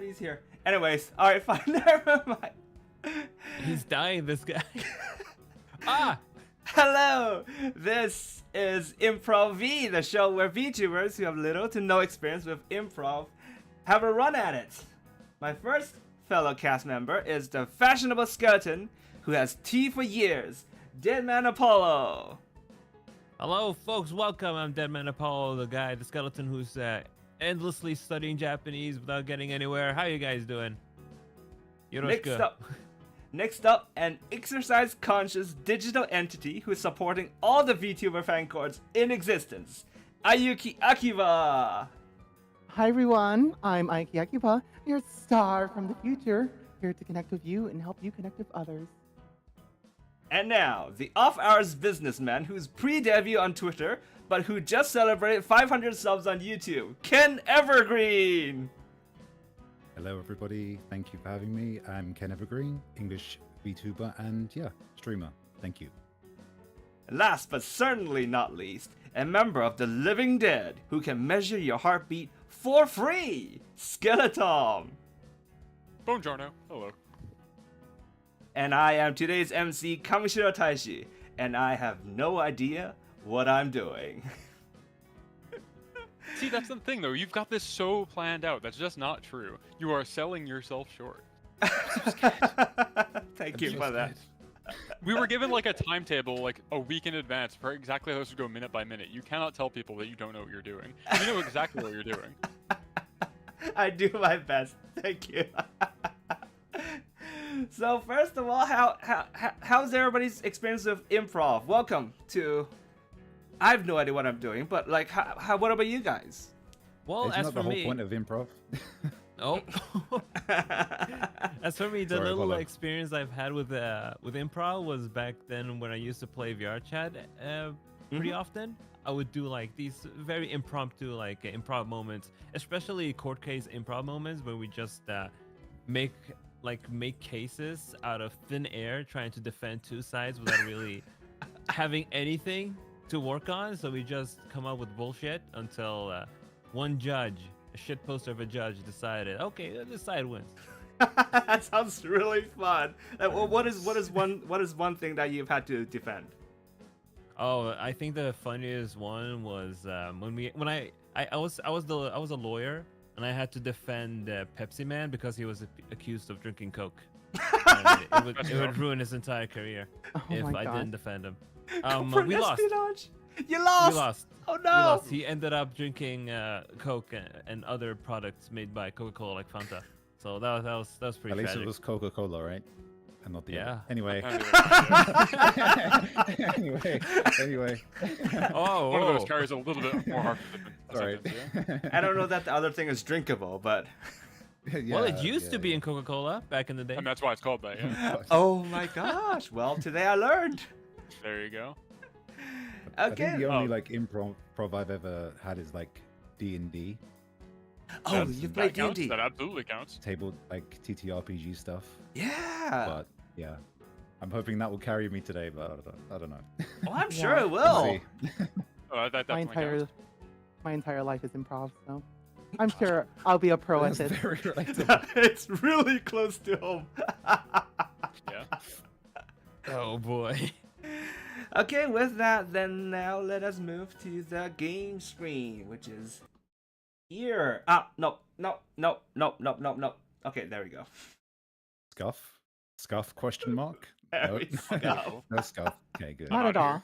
He's here. Anyways, all right, fine. Never mind. He's dying, this guy. Ah! Hello! This is ImproV, the show where VTubers who have little to no experience with improv have a run at it. My first fellow cast member is the fashionable skeleton who has tea for years, Deadman Apollo. Hello, folks. Welcome. I'm Deadman Apollo, the skeleton who's endlessly studying Japanese without getting anywhere. How you guys doing? Yoroshiku. Next up, an exercise-conscious digital entity who is supporting all the VTuber fan courts in existence, Ayuki Akiba. Hi everyone, I'm Ayuki Akiba, your star from the future, here to connect with you and help you connect with others. And now, the off-hours businessman who's pre-debut on Twitter, but who just celebrated 500 subs on YouTube, Ken Evergreen. Hello everybody, thank you for having me. I'm Ken Evergreen, English VTuber and streamer. Thank you. Last but certainly not least, a member of the living dead who can measure your heartbeat for free, Skeletom. Buongiorno. Hello. And I am today's MC, Kamishiro Taishi, and I have no idea what I'm doing. See, that's the thing, though. You've got this so planned out. That's just not true. You are selling yourself short. Thank you for that. We were given like a timetable like a week in advance for exactly how this would go minute by minute. You cannot tell people that you don't know what you're doing. You know exactly what you're doing. I do my best. Thank you. So first of all, how's everybody's experience with improv? Welcome to. I have no idea what I'm doing, but like, what about you guys? Well, Isn't as that for the whole me, point of improv? oh, as for me, the Sorry, little Apollo. experience I've had with improv was back then when I used to play VR chat pretty often. I would do like these very impromptu like improv moments, especially court case improv moments where we just make cases out of thin air, trying to defend two sides without really having anything to work on. So we just come up with bullshit until one judge, a shitposter of a judge, decided, okay, this side wins. That sounds really fun. Like, well, what is one thing that you've had to defend? Oh, I think the funniest one was when I was a lawyer and I had to defend Pepsi Man because he was accused of drinking Coke. And it would ruin his entire career if I didn't defend him. We lost. You lost. We lost. Oh no. We lost. He ended up drinking Coke and other products made by Coca-Cola like Fanta. So that was pretty At least tragic. it was Coca-Cola, right? And not the Yeah. Anyway. anyway. Oh, One of those carries a little bit more heart than the Sorry. sentence, yeah? I don't know that the other thing is drinkable, but. well, it used to be in Coca-Cola back in the day. And that's why it's called that, yeah. Oh my gosh! Well, today I learned. There you go. I think Okay. the only like improv I've ever had is like D&D, Oh, you played That counts. D&D. That absolutely counts. table like TTRPG stuff. Yeah. But yeah, I'm hoping that will carry me today, but I don't know. Well, I'm Yeah. sure it We'll will. see. Oh, that My definitely counts. entire life is improv, so I'm sure I'll be a pro at That's this. very relatable. It's really close to home. Yeah. Oh boy. Okay, with that, then now let us move to the game screen, which is here. No. Okay, there we go. Scuff question mark? There No. we go. No scuff. Okay, good. Not at all.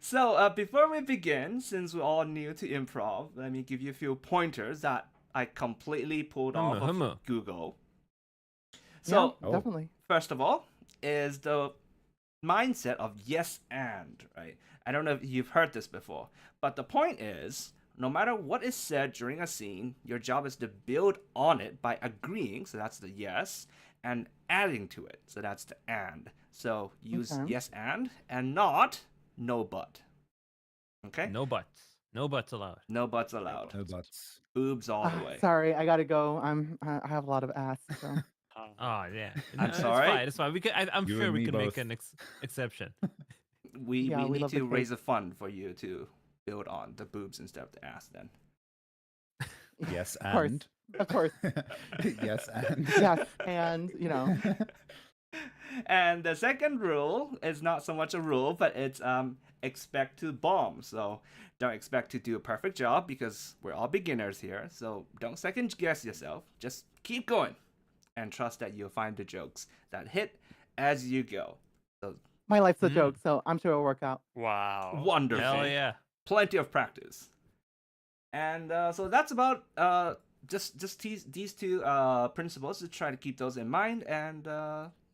So, before we begin, since we're all new to improv, let me give you a few pointers that I completely pulled off of Google. So, Yeah, definitely. first of all, is the mindset of yes and, right? I don't know if you've heard this before, but the point is, no matter what is said during a scene, your job is to build on it by agreeing, so that's the yes, and adding to it, so that's the and. So use Okay. yes and not no but. Okay? No buts. No buts allowed. No buts allowed. No buts. Boobs all the way. Sorry, I gotta go. I have a lot of ass. So. Oh yeah. I'm No, sorry. It's fine. We can. I'm You sure and we me can make both. an exception. We Yeah, we need love the to raise cake. a fund for you to build on the boobs instead of the ass then. Yes, Of course. and. Of course. Yes, and. Yes, and And the second rule is not so much a rule, but it's expect to bomb. So don't expect to do a perfect job because we're all beginners here. So don't second guess yourself. Just keep going and trust that you'll find the jokes that hit as you go. So my life's a joke, so I'm sure it'll work out. Wow. wonderful. Hell yeah. Plenty of practice. And so that's about just these two principles to try to keep those in mind. And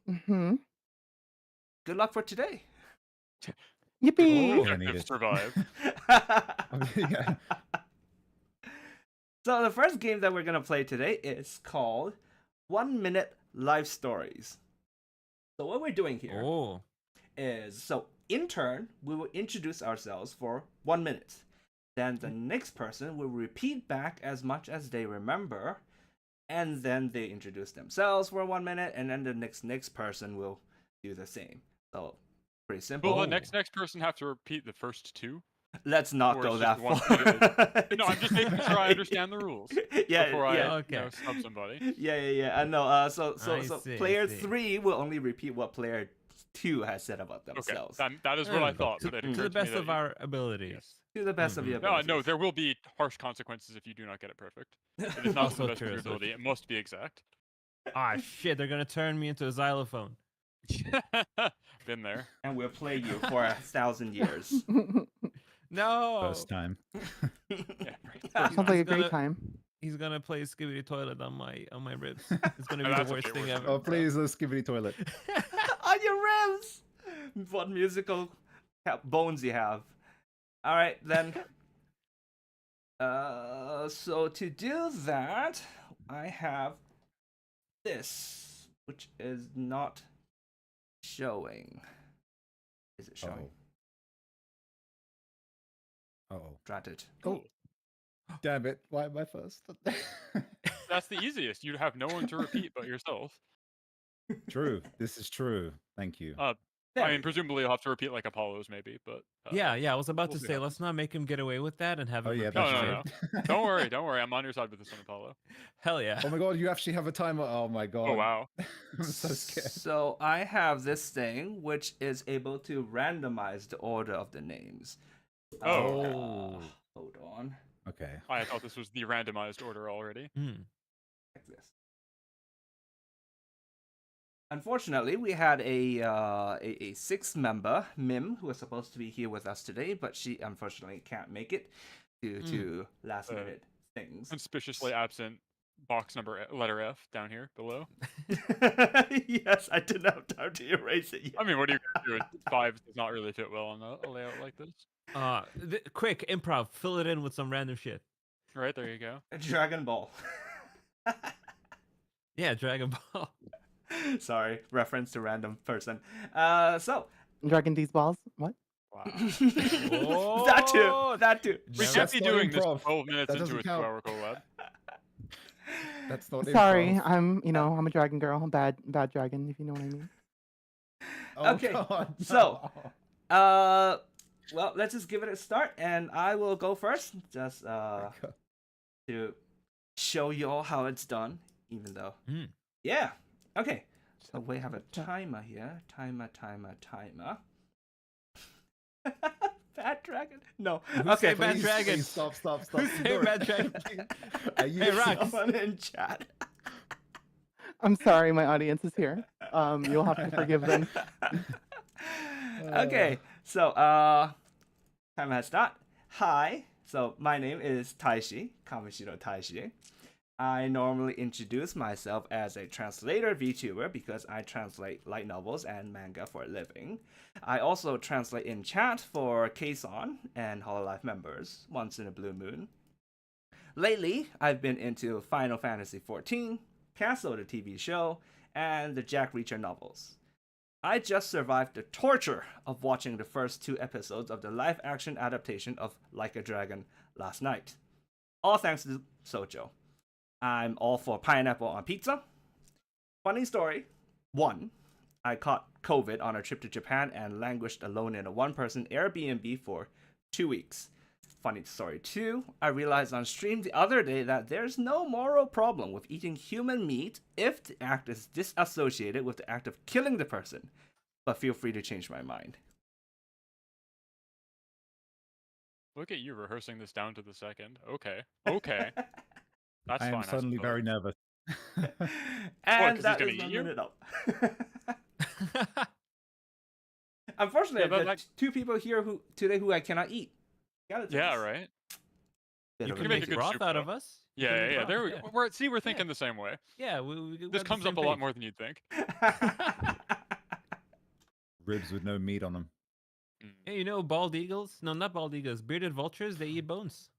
Mm-hmm. good luck for today. Yippee! Oh. I need Objective it. survive. Yeah. So the first game that we're gonna play today is called 1 Minute Life Stories. So what we're doing here is, Oh. so in turn, we will introduce ourselves for 1 minute. Then the next person will repeat back as much as they remember, and then they introduce themselves for 1 minute, and then the next person will do the same. So pretty simple. Will the next person have to repeat the first two? Let's not Or go it's that just far. No, I'm just making sure I understand the rules Yeah, before I yeah. Okay. sub somebody. Yeah. I know. So I see, player I see. 3 will only repeat what player 2 has said about Okay, themselves. that is what I Yeah. thought. To, But it to the occurred to me best that of our abilities. To the best of your No, abilities. no, there will be harsh consequences if you do not get it perfect. It is not to Also the best of true, your also ability. true. It must be exact. Ah, shit, they're gonna turn me into a xylophone. Been there. And we'll play you for 1,000 years. No! First time. Yeah, Sounds like a He's great gonna- time. He's gonna play Skibidi Toilet on my ribs. It's gonna be That's the a worst bit thing worse ever. Oh, please, let's give it a toilet. On your ribs! What musical bones you have. Alright, then. So to do that, I have this, which is not showing. Is it showing? Uh-oh. Drat it. Oh. Damn it. Why am I first? That's the easiest. You have no one to repeat but yourself. True. This is true. Thank you. There I we mean, go. presumably you'll have to repeat like Apollo's maybe, but Yeah, I was about we'll to see say, how- let's not make him get away with that and have him Oh, yeah, repeat that's No, shit. no, true. don't worry. I'm on your side with this one, Apollo. Hell yeah. Oh my god, you actually have a timer. Oh my god. Oh wow. I'm so scared. So I have this thing which is able to randomize the order of the names. Oh. Hold on. Okay. I thought this was the randomized order already. Hmm. Like this. Unfortunately, we had a sixth member, Mim, who was supposed to be here with us today, but she unfortunately can't make it due to last minute things. Conspicuously absent box number letter F down here below. Yes, I didn't have time to erase it yet. I mean, what are you gonna do? 5 does not really fit well on a layout like this. Quick, improv, fill it in with some random shit. Right, there you go. Dragon Ball. Yeah, Dragon Ball. Sorry, reference to random person. So Dragging these balls. What? Wow. that too. We Never- should That's be not doing this improv. 12 minutes That into doesn't a count. 2-hour collab. That's not Sorry, improv. I'm a dragon girl. I'm bad dragon, if you know what I mean. Oh, Okay, God, so, no. well, let's just give it a start, and I will go first, just to show you all how it's done, even though, Hmm. yeah, okay. So we have a timer here, timer. Bad dragon? No. Who Okay, said bad Please, dragon? please, stop. Who's saying bad dragon? Hey, Rox. someone in chat. I'm sorry, my audience is here. You'll have to forgive them. Okay, so time has started. Hi, so my name is Taishi, Kamishiro Taishi. I normally introduce myself as a translator VTuber because I translate light novels and manga for a living. I also translate in chat for Kson and Hololive members once in a blue moon. Lately, I've been into Final Fantasy XIV, Castle the TV show, and the Jack Reacher novels. I just survived the torture of watching the first 2 episodes of the live-action adaptation of Like a Dragon last night. All thanks to Sojo. I'm all for pineapple on pizza. Funny story. 1. I caught COVID on a trip to Japan and languished alone in a one-person Airbnb for 2 weeks. funny story too. I realized on stream the other day that there's no moral problem with eating human meat if the act is disassociated with the act of killing the person. But feel free to change my mind. Look at you rehearsing this down to the second. Okay. Okay. That's I fine. am suddenly very nervous. And 'cause he's that gonna is eat my you? minute up. Unfortunately, Yeah, there's two people here who I cannot eat. Skeletons. Yeah, right. Bit You of can a make make a good broth soup, out though. of us. Yeah. There we go. go. We're thinking the same way. Yeah, This we're comes the up a same lot page. more than you'd think. Ribs with no meat on them. Hey, you know bald eagles? No, not bald eagles. Bearded vultures. They eat bones.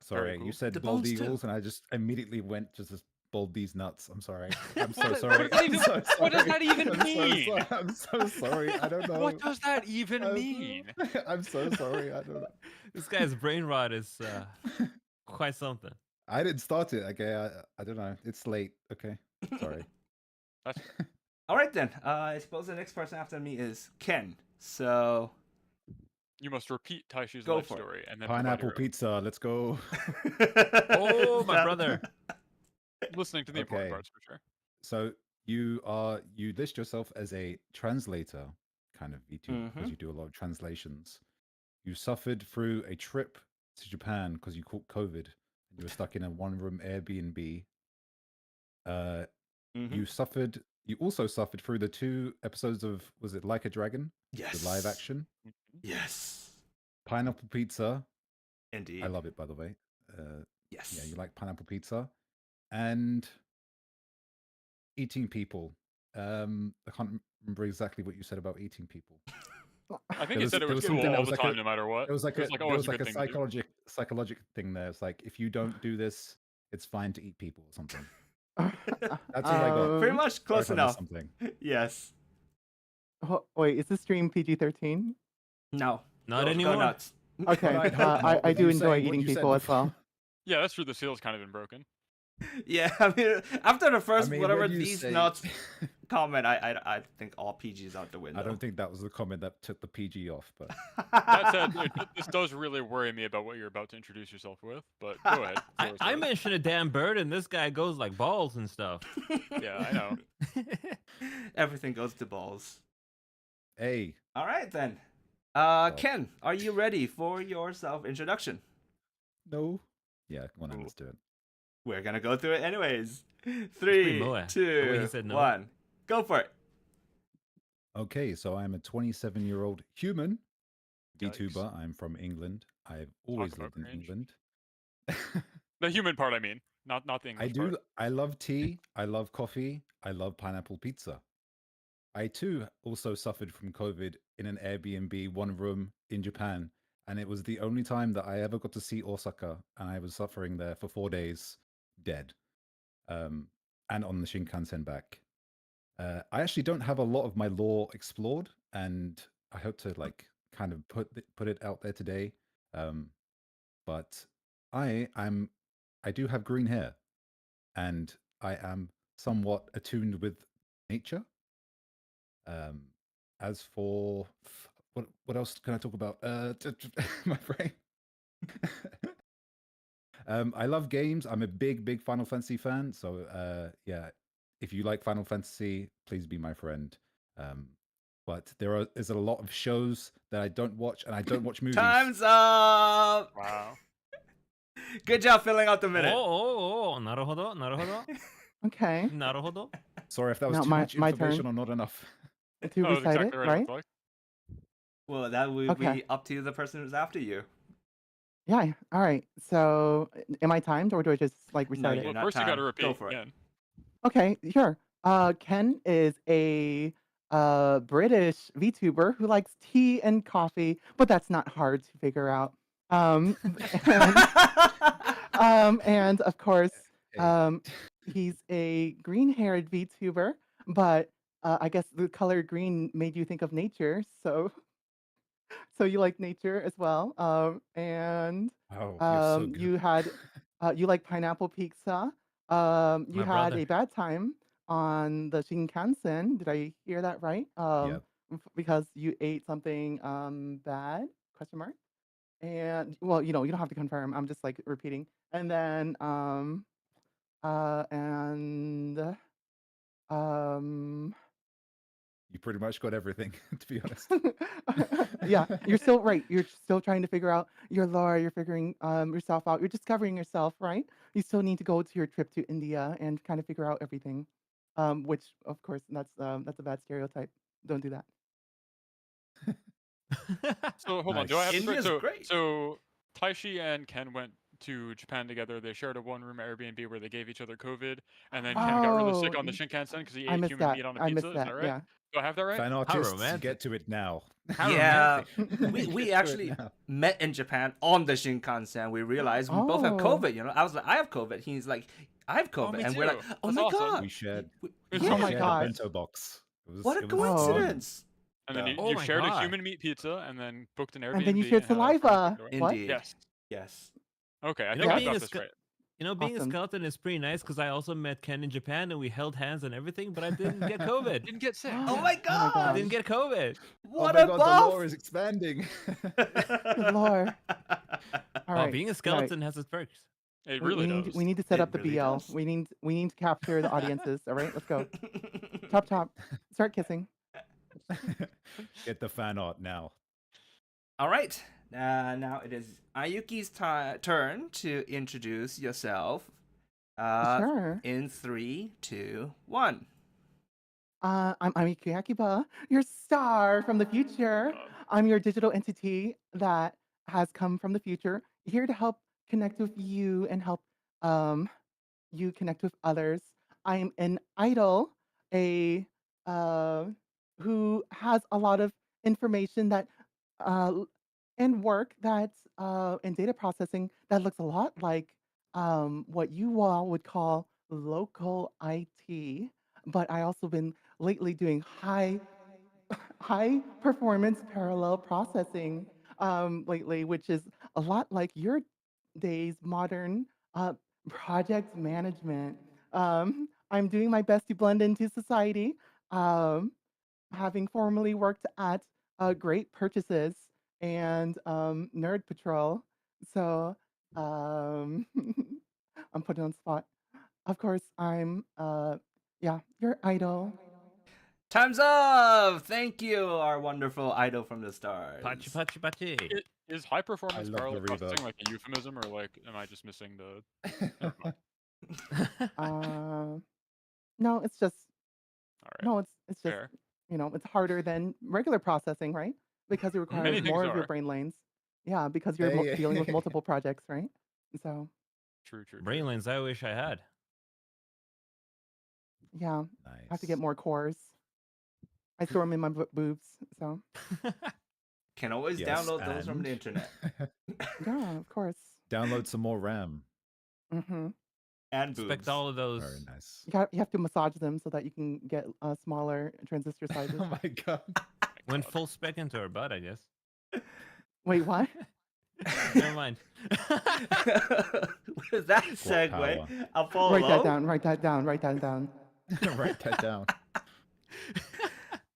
Sorry, cool. you said The bald bones too. eagles, and I just immediately went just as bald these nuts. I'm sorry. I'm so What- sorry. what does that I'm even- so what does sorry. that even I'm so mean? sorry. I'm so sorry. I don't know. What does that even I'm- mean? I'm so sorry. I don't know. This guy's brain rot is quite something. I didn't start it. Okay, I don't know. It's late. Okay, sorry. That's All right then. I suppose the next person after me is Ken. So You must repeat Taishi's Go life for it. story and then Pineapple provide your pizza. Let's go. Oh, my brother. own. Listening to the important Okay. parts for sure. So you list yourself as a translator, kind of VTuber, because you do a lot of translations. You suffered through a trip to Japan because you caught COVID and you were stuck in a one-room Airbnb. You suffered. You also suffered through the 2 episodes of, was it Like a Dragon, Yes. the live action? Yes. Pineapple pizza. Indeed. I love it, by the way. Yes. Yeah, you like pineapple pizza, and eating people. I can't remember exactly what you said about eating people. I think There you was- said it there was was cool something that all was the like a- time, no matter what. It was like There's a, there always was like a good thing to do. psychologic thing there. It's like if you don't do this, it's fine to eat people or something. That's all I got. Pretty much Sorry close if I missed enough. Something. Yes. Wait, is this stream PG-13? No. Not Go anymore. nuts. Okay, I'd hope not, I with do you enjoy saying what eating you said people as before. well. Yeah, that's true. The seal's kind of been broken. Yeah, I mean, after the first I mean, whatever when you these say- nuts comment, I think all PG's out the window. I don't think that was the comment that took the PG off, but That said, this does really worry me about what you're about to introduce yourself with. But go ahead. I mentioned a damn bird, and this guy goes like balls and stuff. Yeah, I know. Everything goes to balls. hey, All right then. Ken, are you ready for your self-introduction? no. Yeah, come on, Cool. let's do it. We're gonna go through it anyways. pretty 3, moe, the way 2, he said no. 1. Go for it. Okay, so I'm a 27-year-old human Yikes. VTuber. I'm from England. I've always about lived in cringe. England. The human part, I mean, not the English I do. part. I love tea. I love coffee. I love pineapple pizza. I too also suffered from COVID in an Airbnb one room in Japan, and it was the only time that I ever got to see Osaka, and I was suffering there for 4 days, dead, and on the Shinkansen back. I actually don't have a lot of my lore explored, and I hope to like kind of put it out there today. But I do have green hair, and I am somewhat attuned with nature. As for what else can I talk about? My brain. I love games. I'm a big Final Fantasy fan. So yeah, if you like Final Fantasy, please be my friend. But is a lot of shows that I don't watch, and I don't watch movies. Time's up. Wow. Good job filling out the minute. Oh, naruhodo, Okay, naruhodo. Sorry if that was Now too my- much my information turn. or not enough. to That was recite exactly it, right. right? Like, Well, that would Okay. be up to the person who's after you. Yeah. All right. So, am I timed, or do I just like No, recite you're it? well, not first you got to timed. Go repeat for it. again. Okay, sure. Ken is a British VTuber who likes tea and coffee, but that's not hard to figure out. And, and of course, Hey. he's a green-haired VTuber, but I guess the color green made you think of nature, so you like nature as well. And Oh, you're so good. you had you like pineapple pizza. You My had brother. a bad time on the Shinkansen. Did I hear that right? Yep. Because you ate something bad? Question mark. and well, you don't have to confirm. I'm just like repeating. And then and um You pretty much got everything, to be honest. yeah, you're still right. You're still trying to figure out your lore. You're figuring yourself out. You're discovering yourself, right? You still need to go to your trip to India and kind of figure out everything. Which of course that's a bad stereotype. Don't do that. So hold on, do I have this right? India's So great. so Taishi and Ken went to Japan together. They shared a one-room Airbnb where they gave each other COVID, and then Ken got really sick Oh, on the Shinkansen because he I ate missed human that. meat on a I pizza. missed Is that that. right? Yeah. Do I have that right? Fan artists, romantic. get to it now. How Yeah, romantic. we Get to it actually now. met in Japan on the Shinkansen. We realized we both have Oh. COVID. You know, I was like, I have COVID. He's like, I have COVID, me and we're like, too. oh That's my awesome. god, We shared, It's Oh so my shared gosh. a bento box. what a it was coincidence! And then Yeah. you, Oh you my shared a God. human meat pizza, and then booked an Airbnb. And then you shared and had a friend saliva. take it away. What? Indeed. Yes. Yes. Okay, I You think know, I being got a this ske- right. You know, being Awesome. a skeleton is pretty nice because I also met Ken in Japan and we held hands and everything, but I didn't get COVID. Didn't get sick. Oh my Oh my god! I gosh. didn't get COVID. What oh my a god, buff! the lore is expanding. Good lore. All Well, right. being a All right. skeleton has its perks. It We, really we does. need we need to set It up the really BL. does. We need to capture the audiences. All right, let's go. Chop chop. Start kissing. Get the fan art now. All right. Now it is Ayuki's turn to introduce yourself. Sure. In 3, 2, 1. I'm Ayuki Akiba, your star from the future. I'm your digital entity that has come from the future, here to help connect with you and help you connect with others. I'm an idol, a who has a lot of information that and work that and data processing that looks a lot like what you all would call local IT. But I also been lately doing high performance parallel processing lately, which is a lot like your days modern project management. I'm doing my best to blend into society, um, having formerly worked at Great Purchases and Nerd Patrol. So I'm put on the spot. Of course, I'm yeah, your idol. Time's up! Thank you, our wonderful idol from the stars. Pachi, pachi, pachi. Is high performance love the parallel reverb. processing like a euphemism, or like am I just missing the? Never mind. No, it's just All right. no, it's just Fair. it's harder than regular processing, right? Because it requires Many things more of your are. brain lanes. Yeah, because you're Hey. dealing with multiple projects, right? So True. Brain lines I wish I had. yeah, I have to get Nice. more cores. I store them in my boobs. So Can always Yes, download those from the and- internet. yeah, of course. Download some more RAM. Mm-hmm. And boobs. Expect all of those. Very nice. You have to massage them so that you can get smaller transistor sizes. Oh my god. Went full spec into her butt, I guess. Wait, what? Never mind. With that power. segue, Apollo. Write that down. Write that down. Write that down. Write that down.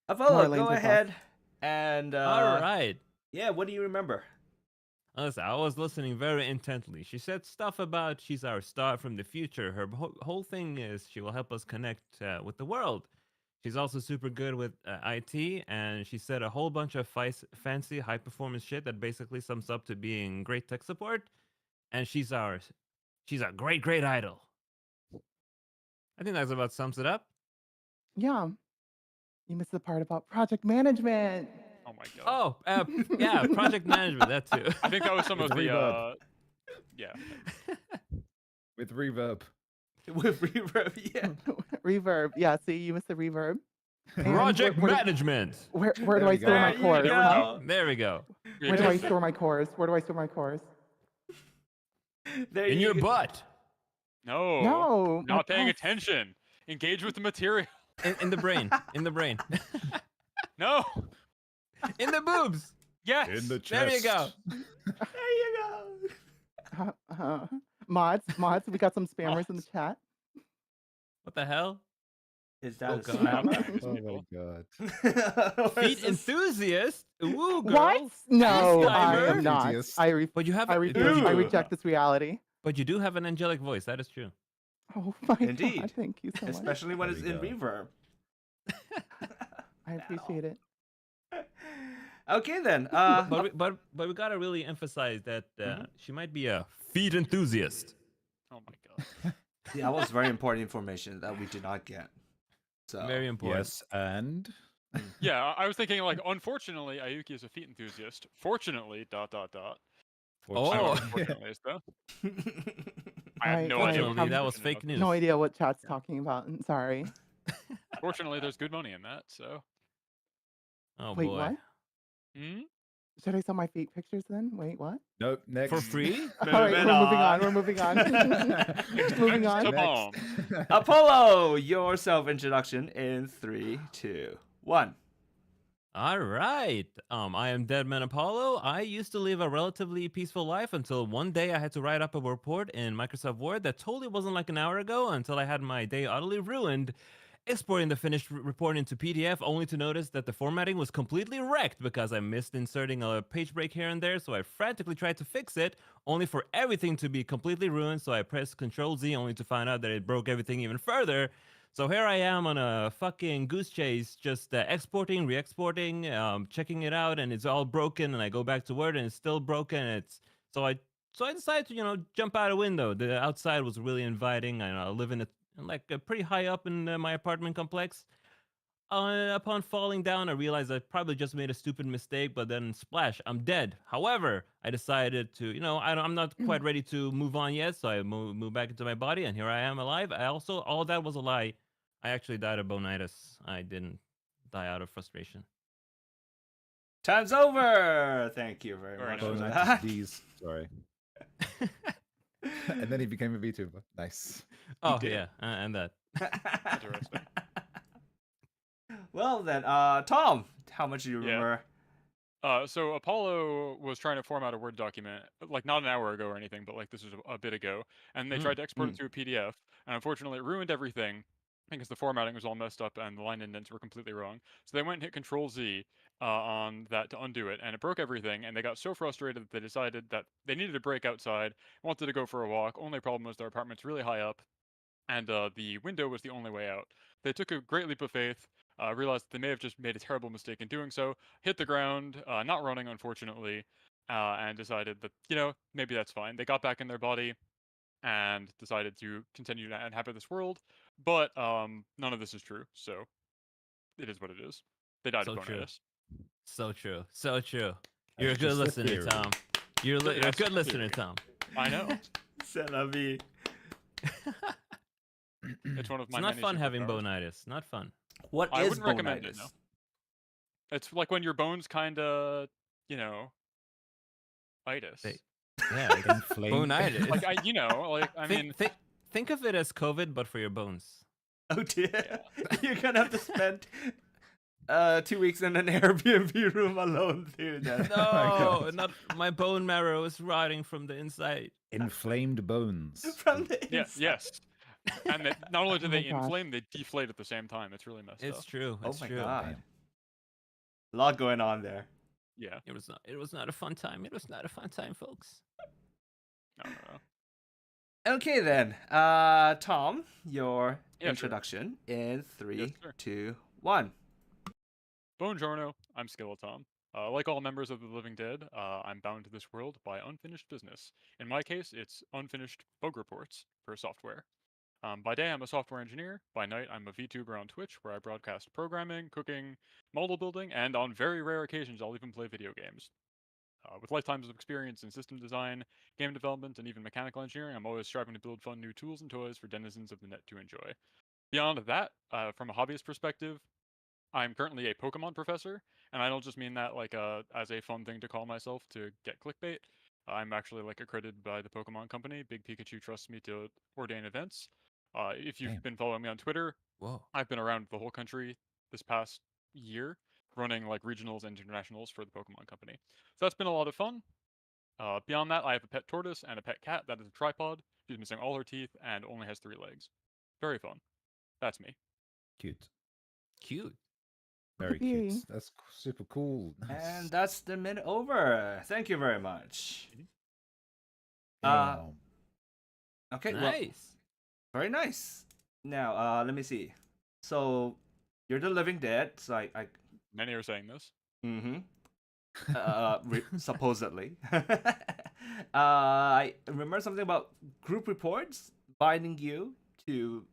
Apollo, More lanes go are ahead. And All right. yeah, what do you remember? Listen, I was listening very intently. She said stuff about she's our star from the future. Her whole thing is she will help us connect with the world. She's also super good with IT, and she said a whole bunch of fancy high performance shit that basically sums up to being great tech support. And she's a great idol. I think that's about sums it up. Yeah. You missed the part about project management. Oh my god. Oh, yeah, project management, that too. I think that was some of With the. reverb. Yeah. With reverb. With reverb, yeah. Reverb. Yeah, see, you missed the reverb. And Project where- management. Where do There I we store go. my There you cores? go. There we go. Where do I store my cores? Where do I store my cores? There In you your go. butt. No. No. my Not paying ass. attention. Engage with the material. In the brain. In the brain. No. In the boobs. Yes. In the chest. There you go. There you go. Mods, we got some spammers in the chat. What the hell? Is that Oh, a God. spam? Oh my god. Feet enthusiast? Ooh, girl. What? No, I Timer. am not. Enthusiast. But you have I a, refuse. I Ooh. reject this reality. but you do have an angelic voice. That is true. Oh my Indeed. god! Thank you so much. Especially when There it's we in go. reverb. I appreciate it. Okay then. But we gotta really emphasize that Mhm. she might be a feet enthusiast. Oh my god. that was very important information that we did not get. So Very important. Yes, and Yeah, I was thinking like, unfortunately, Ayuki is a feet enthusiast. Fortunately, ... Oh. I don't know fortunately- what unfortunately is though. I have no I idea. what Fortunately, that was unfortunate fake about news. No idea what chat's talking about. I'm sorry. this. Fortunately, there's good money in that. So. Oh Wait, boy. what? Hmm? Should I sell my feet pictures then? Wait, what? nope. Next. For free? All right, we're moving on. We're moving on. Moving Next on. to Next. bomb. Apollo, your self introduction in 3, 2, 1. All right. I am Deadman Apollo. I used to live a relatively peaceful life until one day I had to write up a report in Microsoft Word that totally wasn't like an hour ago until I had my day utterly ruined exporting the finished report into PDF only to notice that the formatting was completely wrecked because I missed inserting a page break here and there, so I frantically tried to fix it only for everything to be completely ruined, so I pressed Control Z only to find out that it broke everything even further. So here I am on a fucking goose chase, just exporting, re-exporting, checking it out, and it's all broken. And I go back to Word, and it's still broken. So I decided to jump out a window. The outside was really inviting. I live in a pretty high up in my apartment complex. Upon falling down, I realized I probably just made a stupid mistake, but then splash, I'm dead. However, I decided to, I'm not quite ready to move on yet, so I moved back into my body, and here I am alive. All of that was a lie. I actually died of bonitis. I didn't die out of frustration. Time's over. Thank you very Very much nice. for Bonitis that. D's. Sorry. And then he became a VTuber. Nice. Oh, did. yeah, and that. Interesting. Well then, Tom, how much do you Yeah. remember? So Apollo was trying to format a Word document, like not an hour ago or anything, but like this was a bit ago, and they tried to export it to a PDF, and unfortunately it ruined everything because the formatting was all messed up and the line indents were completely wrong. So they went and hit Control Z on that to undo it, and it broke everything. And they got so frustrated that they decided that they needed a break outside, wanted to go for a walk. Only problem was their apartment's really high up, and the window was the only way out. They took a great leap of faith, realized that they may have just made a terrible mistake in doing so, hit the ground, not running, unfortunately, and decided that, maybe that's fine. They got back in their body and decided to continue to inhabit this world, but none of this is true, so it is what it is. They died So of true. bonitis. So true. So true. You're a That's good just a listener, theory. Tom. You're a That's good a listener, theory. Tom. I know. C'est la vie. It's one of It's my not many fun having superpowers. bonitis. Not fun. What I is wouldn't recommend it, bonitis? no. It's like when your bones kinda, itis. They- Yeah, it's Inflamed. bonitis. Like I mean, Think of it as COVID, but for your bones. Oh dear. You're gonna have to spend 2 weeks in an Airbnb room alone through that. No, not my bone marrow is rotting from the inside. Inflamed bones. From the yeah, inside. yes. And not only do Oh they my gosh. inflame, they deflate at the same time. It's really messed It's up. true. Oh It's my true. god. Damn. A lot going on there. Yeah. It was not a fun time. It was not a fun time, folks. No. Okay then. Tom, your Yeah, sure. introduction in 3, Yes, sir. 2, 1. Buongiorno, I'm Skeletom. Like all members of the living dead, I'm bound to this world by unfinished business. In my case, it's unfinished bug reports for software. By day, I'm a software engineer. By night, I'm a VTuber on Twitch, where I broadcast programming, cooking, model building, and on very rare occasions, I'll even play video games. With lifetimes of experience in system design, game development, and even mechanical engineering, I'm always striving to build fun new tools and toys for denizens of the net to enjoy. Beyond that, from a hobbyist perspective, I'm currently a Pokemon professor, and I don't just mean that like as a fun thing to call myself to get clickbait. I'm actually like accredited by the Pokemon Company. Big Pikachu trusts me to ordain events. If you've Damn. been following me on Twitter, Whoa. I've been around the whole country this past year, running like regionals and internationals for the Pokemon Company. So that's been a lot of fun. Beyond that, I have a pet tortoise and a pet cat that is a tripod. She's missing all her teeth and only has 3 legs. Very fun. That's me. Cute. Cute. Very Yippee. cute. That's super cool. Nice. And that's the minute over. Thank you very much. Damn. Okay, well, Nice. very nice. Now, let me see. So, you're the living dead. So I Many are saying this. mm-hmm. Supposedly. I remember something about group reports binding you to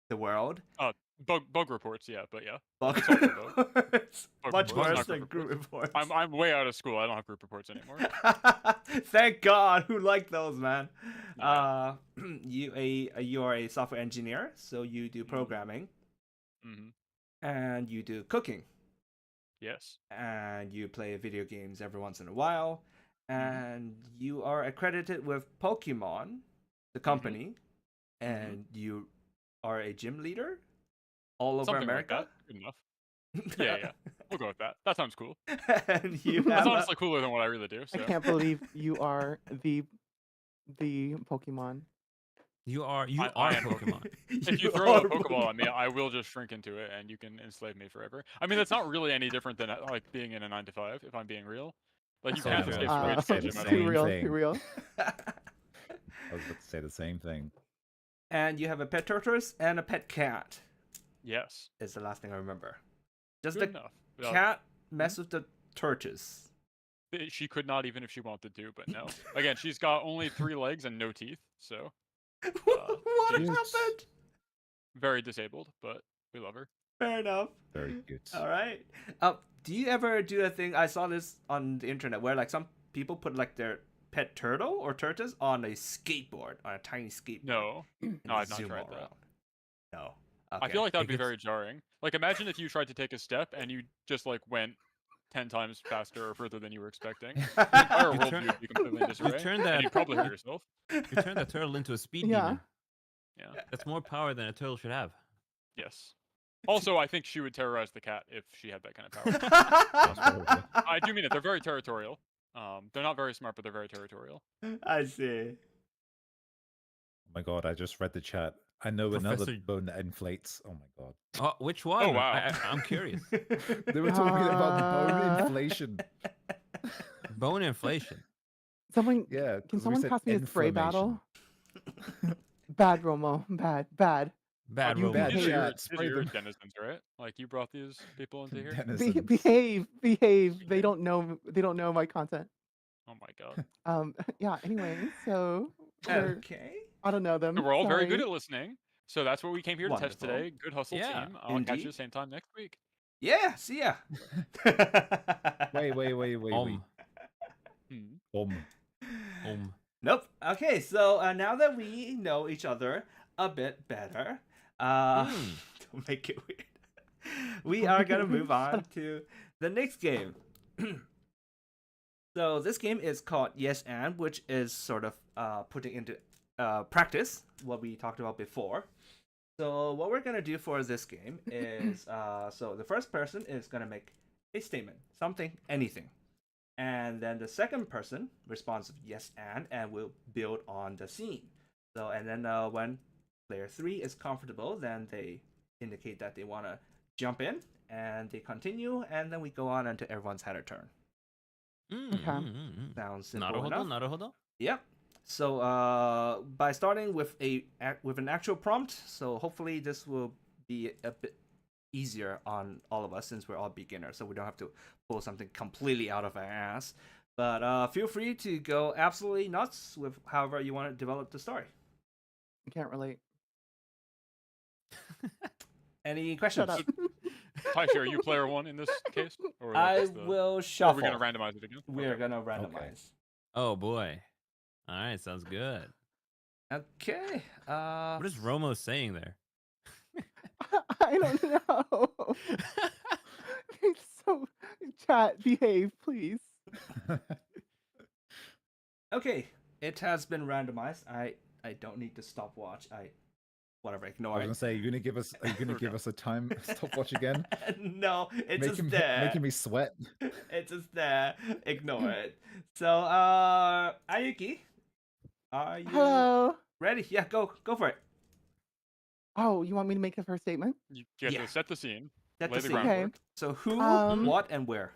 the world. Bug reports, yeah, but yeah. Bug It's also bug. reports. Bug Much reports, worse not than group group reports. I'm way out of school. I don't have group reports anymore. Thank God. Who liked those, man? Yeah. You are a software engineer, so you do programming Mm-hmm. and you do cooking Yes. and you play video games every once in a while, and you are accredited with Pokemon, the company, and you are a gym leader all over Something America. like that. Good enough. Yeah. We'll go with that. That sounds cool. And you That's have honestly cooler than what I really do. I So. can't believe you are the Pokemon. You are I am Pokemon. If you throw a Pokeball at me, I will just shrink into it, and you can enslave me forever. I mean, that's not really any different than like being in a 9 to 5, if I'm being real. Like you So can't true. escape the wage Same system at Too all. thing. real, too real. I was about to say the same thing. and you have a pet tortoise and a pet cat. Yes. Is the last thing I remember. Does Good the enough. cat mess with the tortoise? She could not even if she wanted to, but no. Again, she's got only 3 legs and no teeth, so What Jeez. happened? very disabled, but we love her. Fair enough. Very good. All right. Do you ever do a thing? I saw this on the internet where like some people put like their pet turtle or tortoise on a skateboard, on a tiny skateboard. No. and No, they I've not zoom tried all that. around. No. I Okay. feel like that would be It gets- very jarring. Like imagine if you tried to take a step and you just like went 10 times faster or further than you were expecting. The entire You world turn- would be completely in disarray. turn and that- you'd probably hurt yourself. You turn the turtle into a speed Yeah. demon. Yeah. That's more power than a turtle should have. Yes. Also, I think she would terrorize the cat if she had that kind of power. I do mean it. They're very territorial. They're not very smart, but they're very territorial. I see. Oh my god, I just read the chat. I know another Professor- bone that inflates. Oh my god. Oh, which one? wow. I'm curious. They were talking about bone inflation. Bone inflation. Someone, Yeah. can we someone said pass me a spray inflammation. battle? Bad, Romo. Bad. Bad You robot. bad These are chat, your, these spray are your them. denizens, right? Like you brought these people into here. Denizens. Behave. They don't know my content. Oh my god. Yeah, anyway, so we're- Okay. I don't know them. So we're all very good sorry. at listening. So that's what we came here to test Wonderful. today. Good hustle, Yeah, team. I'll catch you indeed. the same time next week. Yeah. See ya. Wait. Hmm. Nope. Okay, so now that we know each other a bit better, don't make it weird. We are gonna move on to the next game. So this game is called Yes and, which is sort of putting into practice what we talked about before. So what we're gonna do for this game is so the first person is gonna make a statement, something, anything. And then the second person responds with yes and we'll build on the scene. So and then when player 3 is comfortable, then they indicate that they want to jump in and they continue, and then we go on until everyone's had a turn. Sounds simple enough. Naruhodo. Yep. So by starting with an actual prompt, so hopefully this will be a bit easier on all of us since we're all beginners, so we don't have to pull something completely out of our ass. But feel free to go absolutely nuts with however you want to develop the story. I can't relate. Any questions? Shut up. Taisha, are you player 1 in this case? Or I is the- will Or are shuffle. we going to randomize it again? We are Okay. gonna randomize. Oh boy. All right, sounds good. Okay. What is Romo saying there? I don't know. It's so chat, behave, please. Okay. It has been randomized. I don't need the stopwatch. Whatever. I Ignore was it. gonna say, are you gonna give us a time stopwatch again? No, it's just making, there. making me sweat. It's just there. Ignore it. So, Ayuki, are you Hello. ready? Yeah, go for it. Oh, you want me to make the first statement? You get Yeah. to set the scene, Set lay the the scene. groundwork. So who, Um, what, and where?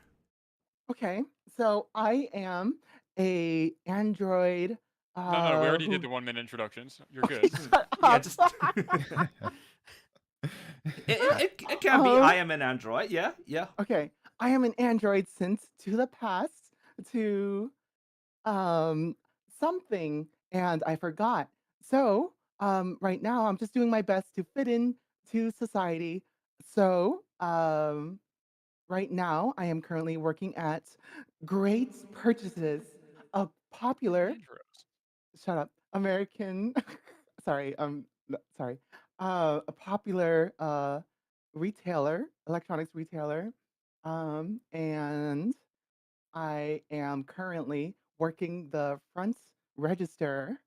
Okay, so I am a android No, we already did who. the 1-minute introductions. You're Okay, good. shut Yeah, up. just it can be I am an android. Yeah, yeah. Okay, I am an android sent to the past to um something, and I forgot. So right now I'm just doing my best to fit in to society. So right now I am currently working at Great Purchases, a popular, Andros. shut up, American, sorry, sorry, a popular retailer, electronics retailer, and I am currently working the front register.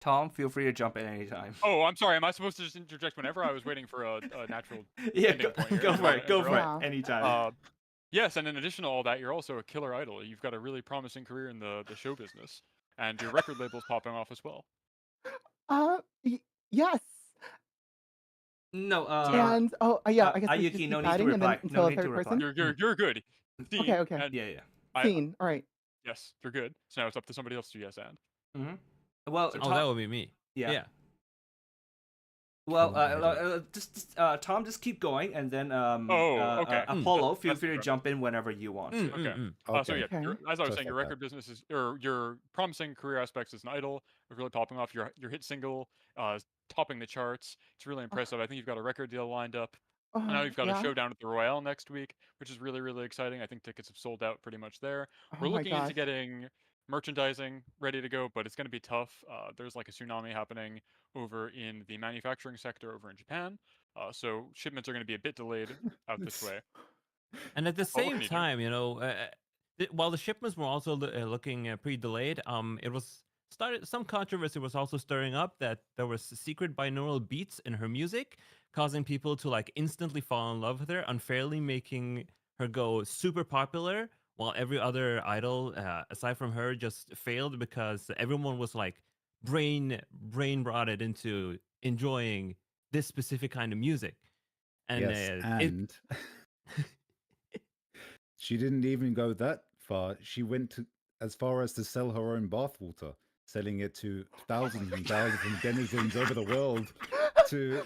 Tom, feel free to jump in anytime. Oh, I'm sorry. Am I supposed to just interject whenever I was waiting for a natural Yeah, ending point here? go and for not it. Go for it. Yeah. Anytime. Yes, and in addition to all that, you're also a killer idol. You've got a really promising career in the show business, and your record label's popping off as well. Yes. No, And yeah, I guess we should Ayuki, just no keep need to adding and then reply. until No a need to third reply. person. You're good. Okay, Scene, okay. and Yeah, yeah. I, Scene. All right. yes, you're good. So now it's up to somebody else to yes and. Well, So Oh, that would be me. yeah. Yeah. Well, Killer idol. just Tom, just keep going, and then okay. Apollo, feel That's free to correct. jump in whenever you want to. Okay. So yeah, Okay. as I was saying, Just your like that. record business is, or your promising career aspects as an idol is really popping off. Your hit single, is topping the charts. It's really impressive. I think you've got a record deal lined up. I know you've got a Yeah. show down at the Royale next week, which is really, really exciting. I think tickets have sold out pretty much there. Oh We're my looking into gosh. getting merchandising ready to go, but it's going to be tough. There's like a tsunami happening over in the manufacturing sector over in Japan. So shipments are going to be a bit delayed out this way. And at the But what same can you do? time, while the shipments were also looking pretty delayed, it was started some controversy was also stirring up that there was secret binaural beats in her music, causing people to like instantly fall in love with her, unfairly making her go super popular, while every other idol aside from her just failed because everyone was like brain rotted into enjoying this specific kind of music. And Yes, and she didn't even go that far. She went as far as to sell her own bathwater, selling it to thousands and thousands of denizens over the world. To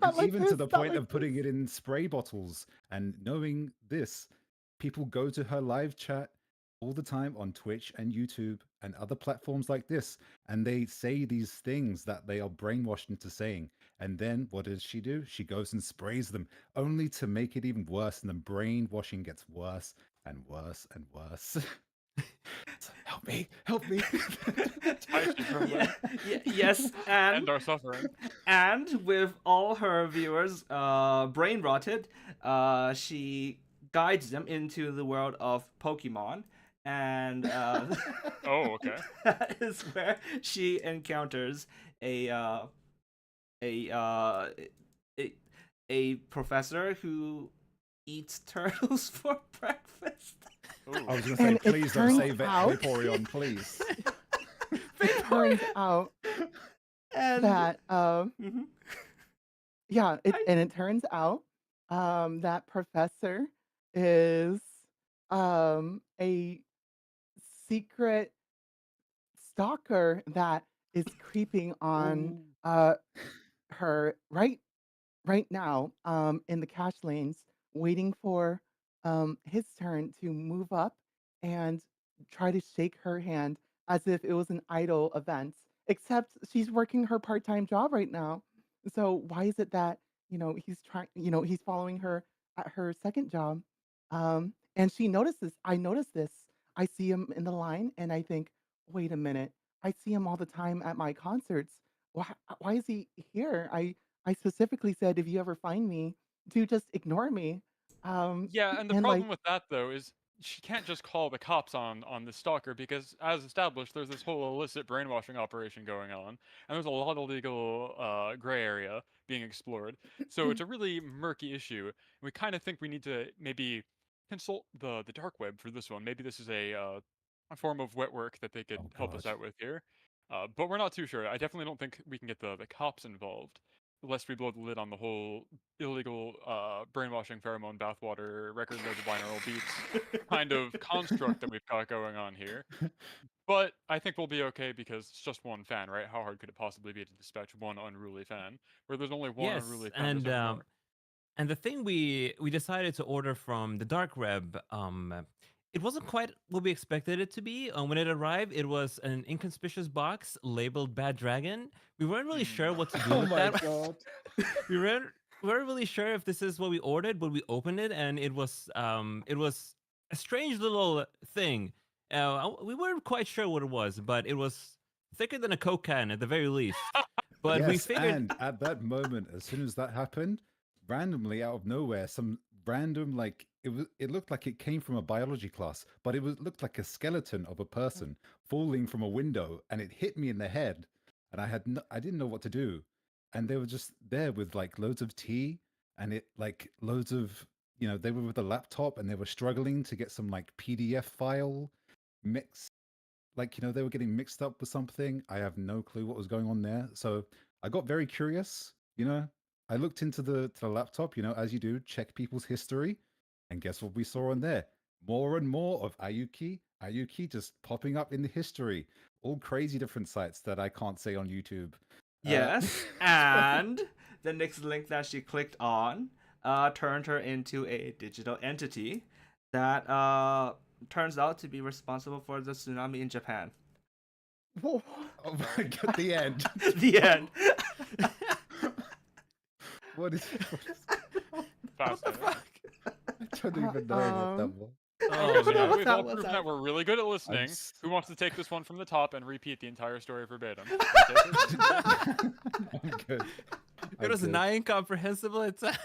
Not like even this, to the not point like of putting it in spray bottles. And knowing this, people go to her live chat all the time on Twitch and YouTube and other platforms like this, and they say these things that they are brainwashed into saying. And then what does she do? She goes and sprays them, only to make it even worse, and the brainwashing gets worse and worse and worse. So help me, help me. Yes, And our suffering. And with all her viewers brain rotted, she guides them into the world of Pokemon, and Oh, okay. that is where she encounters a uh, a, uh, a a professor who eats turtles for breakfast. I was going to say, And it please don't turns say out- Vaporeon, please. It turns out And that Mhm. yeah, it turns out that professor is a secret stalker that is creeping on her right now in the cash lanes, waiting for his turn to move up and try to shake her hand as if it was an idol event. Except she's working her part-time job right now. So why is it that, he's following her at her second job? And she notices, I notice this. I see him in the line and I think, wait a minute. I see him all the time at my concerts. Why is he here? I specifically said, if you ever find me, to just ignore me. Yeah, and the And problem with that though is she can't just call the cops on the stalker because, as established, there's this whole illicit brainwashing operation going on, and there's a lot of legal gray area being explored. So it's a really murky issue. And we kind of think we need to maybe consult the dark web for this one. Maybe this is a form of wet work that they could Oh, help us God. out with here. But we're not too sure. I definitely don't think we can get the cops involved. lest we blow the lid on the whole illegal brainwashing pheromone bathwater record label binaural beats kind of construct that we've got going on here. But I think we'll be okay because it's just one fan, right? How hard could it possibly be to dispatch one unruly fan? Where there's only one Yes, unruly fan, there's never more. and the thing we decided to order from the dark web, it wasn't quite what we expected it to be. When it arrived, it was an inconspicuous box labeled "Bad Dragon." We weren't really sure what to do Oh with my that. god. we weren't really sure if this is what we ordered, but we opened it and it was a strange little thing. We weren't quite sure what it was, but it was thicker than a Coke can at the very least. But we Yes, figured. and at that moment, as soon as that happened, randomly out of nowhere, some random it looked like it came from a biology class, but it looked like a skeleton of a person falling from a window, and it hit me in the head, and I didn't know what to do, and they were just there with like loads of tea, and it like loads of they were with a laptop and they were struggling to get some like PDF file mix, like they were getting mixed up with something. I have no clue what was going on there, so I got very curious. I looked into the laptop, as you do, check people's history, and guess what we saw on there? More and more of Ayuki just popping up in the history, all crazy different sites that I can't say on YouTube. Yes, and the next link that she clicked on turned her into a digital entity that turns out to be responsible for the tsunami in Japan. Whoa. Oh my god, the end. The end. What is Fascinating. I don't even know what that was. Oh, Okay, so now man. that we've That all was proven that. that we're really good at listening, s- who wants to take this one from the top and repeat the entire story verbatim? I'm good. It was nigh incomprehensible at times.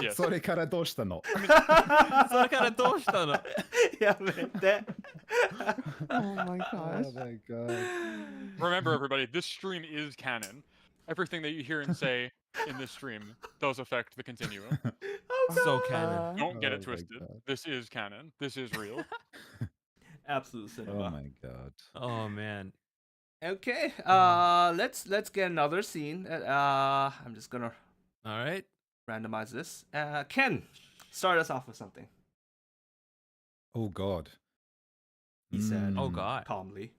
Yes. それからどうしたの? それからどうしたの? やめて。 Oh my gosh. Oh my god. Remember, everybody, this stream is canon. Everything that you hear and say in this stream does affect the continuum. So canon. Don't get Oh it my twisted. God. This is canon. This is real. Absolute Oh cinema. my god. Oh man. Okay, let's get another scene. I'm just gonna All right. randomize this. Ken, start us off with something. Oh god. He said, Oh god. calmly.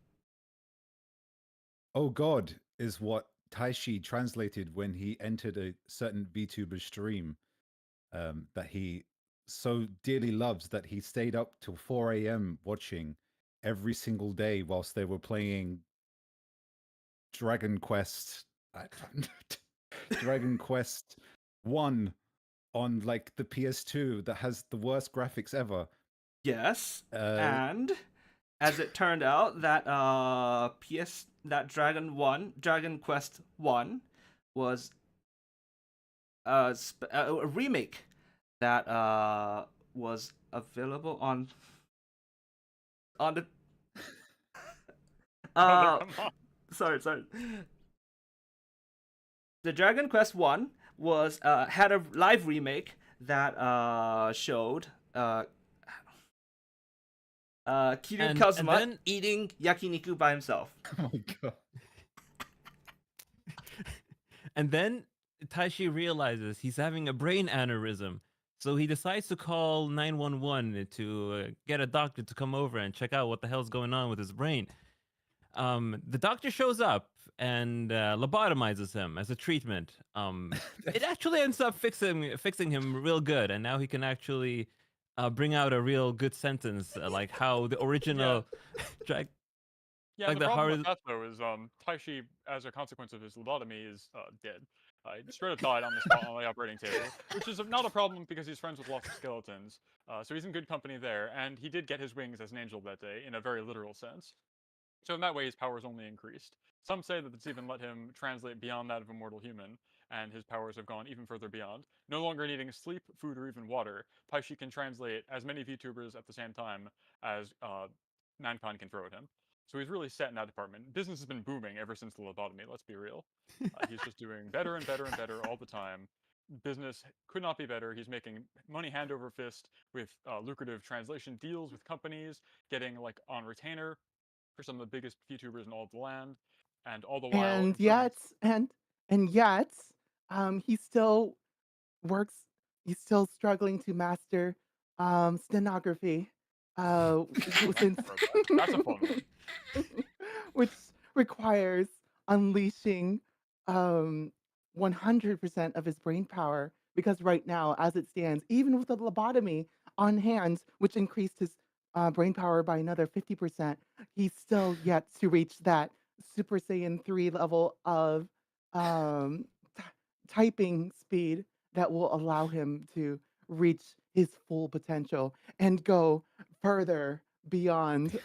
Oh god is what Taishi translated when he entered a certain VTuber stream that he so dearly loves that he stayed up till 4 a.m. watching every single day whilst they were playing Dragon Quest. Dragon Quest 1 on like the PS2 that has the worst graphics ever. Yes, and as it turned out, that Dragon Quest 1 was a remake that was available on the Come on. sorry. The Dragon Quest 1 was had a live remake that showed Kiryu And Kazuma then- eating yakiniku by himself. Oh my god. And then Taishi realizes he's having a brain aneurysm. So he decides to call 911 to get a doctor to come over and check out what the hell's going on with his brain. The doctor shows up and lobotomizes him as a treatment. It actually ends up fixing him real good, and now he can actually bring out a real good sentence, like how the original drag. Yeah, Like the the problem with hard- that though is Taishi, as a consequence of his lobotomy, is dead. He straight up died on the spot on the operating table, which is not a problem because he's friends with lots of skeletons. So he's in good company there, and he did get his wings as an angel that day in a very literal sense. So in that way, his powers only increased. Some say that it's even let him translate beyond that of a mortal human, and his powers have gone even further beyond. No longer needing sleep, food, or even water, Taishi can translate as many VTubers at the same time as mankind can throw at him. So he's really set in that department. Business has been booming ever since the lobotomy, let's be real. He's just doing better and better and better all the time. Business could not be better. He's making money hand over fist with lucrative translation deals with companies, getting like on retainer for some of the biggest VTubers in all of the land, and all the while. And yet, he still works. He's still struggling to master stenography. Since That's a fun one. which requires unleashing 100% of his brain power. Because right now, as it stands, even with the lobotomy on hand, which increased his brain power by another 50%, he's still yet to reach that Super Saiyan 3 level of um, typing speed that will allow him to reach his full potential and go further beyond.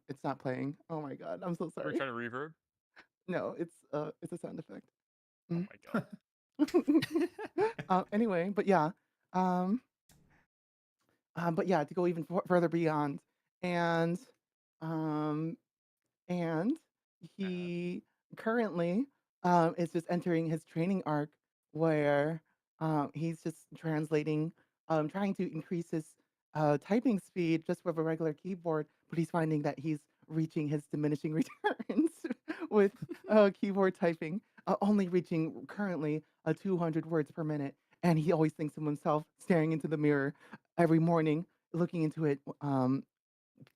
It's not playing. Oh my god, I'm so Are we sorry. trying to reverb? No, it's a sound effect. Oh Mm. my god. Anyway, but yeah, to go even further beyond, and um, and he currently is just entering his training arc where he's just translating, trying to increase his typing speed just with a regular keyboard, but he's finding that he's reaching his diminishing returns with keyboard typing, only reaching currently 200 words per minute. And he always thinks of himself staring into the mirror every morning, looking into it,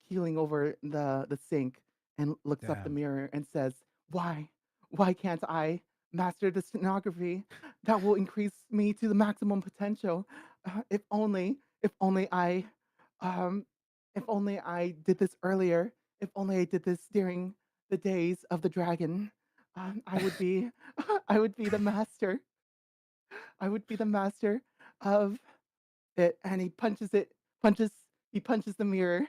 keeling over the sink, and looks up the Damn. mirror and says, "Why? Why can't I master the stenography? That will increase me to the maximum potential. If only um, if only I did this earlier. If only I did this during the days of the dragon. I would be, I would be the master. I would be the master of it." And he punches the mirror,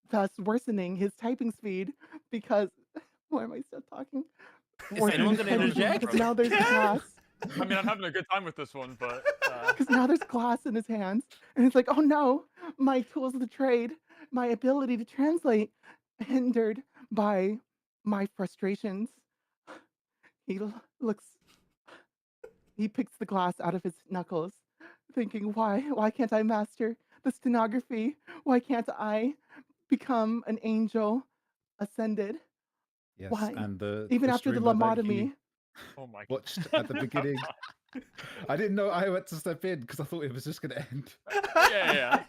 thus worsening his typing speed because why am I still talking? Is Worsening anyone his gonna typing speed interject? because now there's glass. I mean, I'm having a good time with this one, but Because now there's glass in his hands, and it's like, oh no, my tools of the trade, my ability to translate, hindered by my frustrations. He looks, he picks the glass out of his knuckles, thinking, why can't I master the stenography? Why can't I become an angel ascended? Yes, Why? and the Even after the stream that he lobotomy. oh my god. watched at the beginning. I didn't know I had to step in because I thought it was just going to end. Yeah.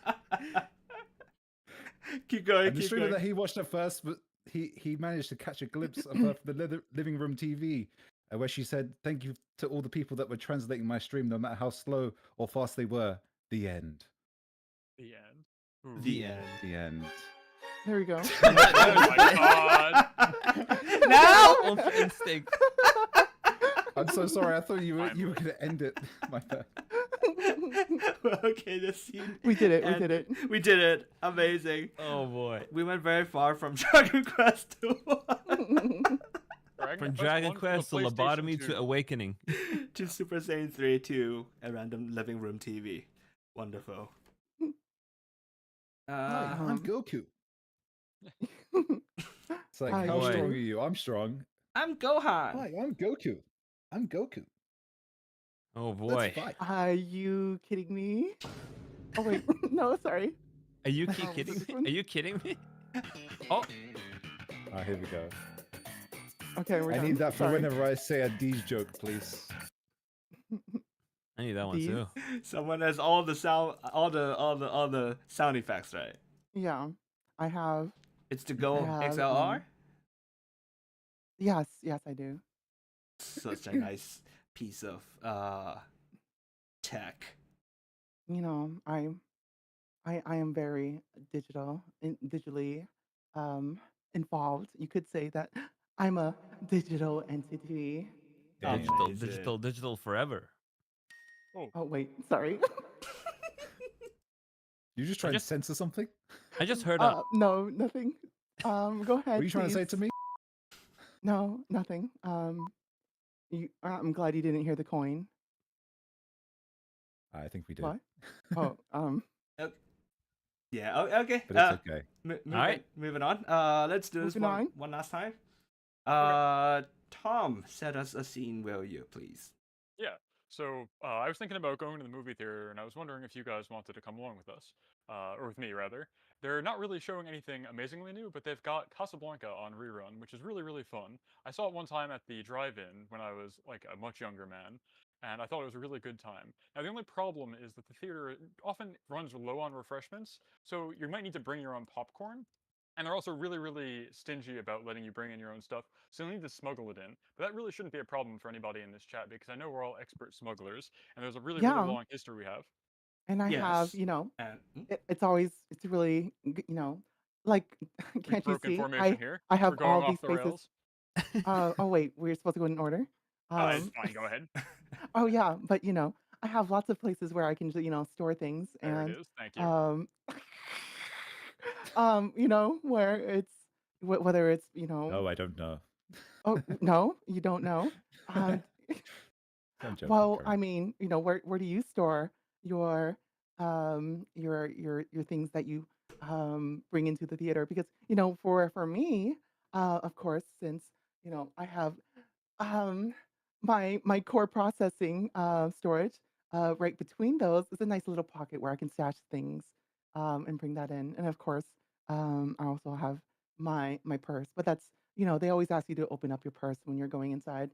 Keep going. And the Keep streamer going. that he watched at first, but he managed to catch a glimpse of her from the living room TV, where she said, "Thank you to all the people that were translating my stream, no matter how slow or fast they were." The end. The end. Ooh. The end. The end. There we go. Oh my god. Now. Ultra instinct. I'm so sorry. I thought you were Finally. going to end it. My bad. Okay, the scene. We did it. We and did it. We did it. Amazing. Oh boy. We went very far from Dragon Quest to From Dragon 1 to the Quest to PlayStation lobotomy 2. to awakening. to Super Saiyan 3 to a random living room TV. Wonderful. Hi, I'm Goku. It's like, Hi, how boy. strong are you? I'm strong. I'm Gohan. Hi, I'm Goku. I'm Goku. Oh boy. Let's fight. Are you kidding me? Oh wait, no, sorry. Are you Oh, kidding this me? one? Are you kidding me? Oh, Ah, here we go. Okay, we're I done. need that for Sorry. whenever I say a D's joke, please. I need that one These? too. Someone has all the sound effects, right? Yeah, I have. It's to go have, XLR. Yes, I do. Such a nice piece of tech. You know, I am very digitally involved. You could say that I'm a digital entity. Damn. Digital forever. Oh wait, sorry. You just trying to censor something? I just heard No, nothing. Go ahead. What are you trying to say please. to me? No, nothing. I'm glad you didn't hear the coin. I think we did. What? Oh, Yeah. Okay. But it's okay. Alright. Moving on. Let's do this Moving on. one last time. Tom, set us a scene, will you, please? So I was thinking about going to the movie theater, and I was wondering if you guys wanted to come along with us, or with me rather. They're not really showing anything amazingly new, but they've got Casablanca on rerun, which is really, really fun. I saw it one time at the drive-in when I was like a much younger man, and I thought it was a really good time. Now the only problem is that the theater often runs low on refreshments, so you might need to bring your own popcorn. And they're also really, really stingy about letting you bring in your own stuff, so you'll need to smuggle it in. But that really shouldn't be a problem for anybody in this chat because I know we're all expert smugglers, and there's a really, really Yeah, long history we have. and I have, Yes. And it's really, like, We've can't you broken see? formation here. I We're have going all off these the places. rails. Oh wait, we're supposed to go in order. It's Um, fine. Go ahead. oh yeah, but I have lots of places where I can, store things, There it and is. Thank you. um, where it's whether it's, No, I don't know. oh no, you don't know. Um, I'm joking. well, Carry on. where do you store your your things that you bring into the theater? Because for me, of course, since I have um my core processing storage right between those is a nice little pocket where I can stash things and bring that in. And of course, I also have my purse. But that's they always ask you to open up your purse when you're going inside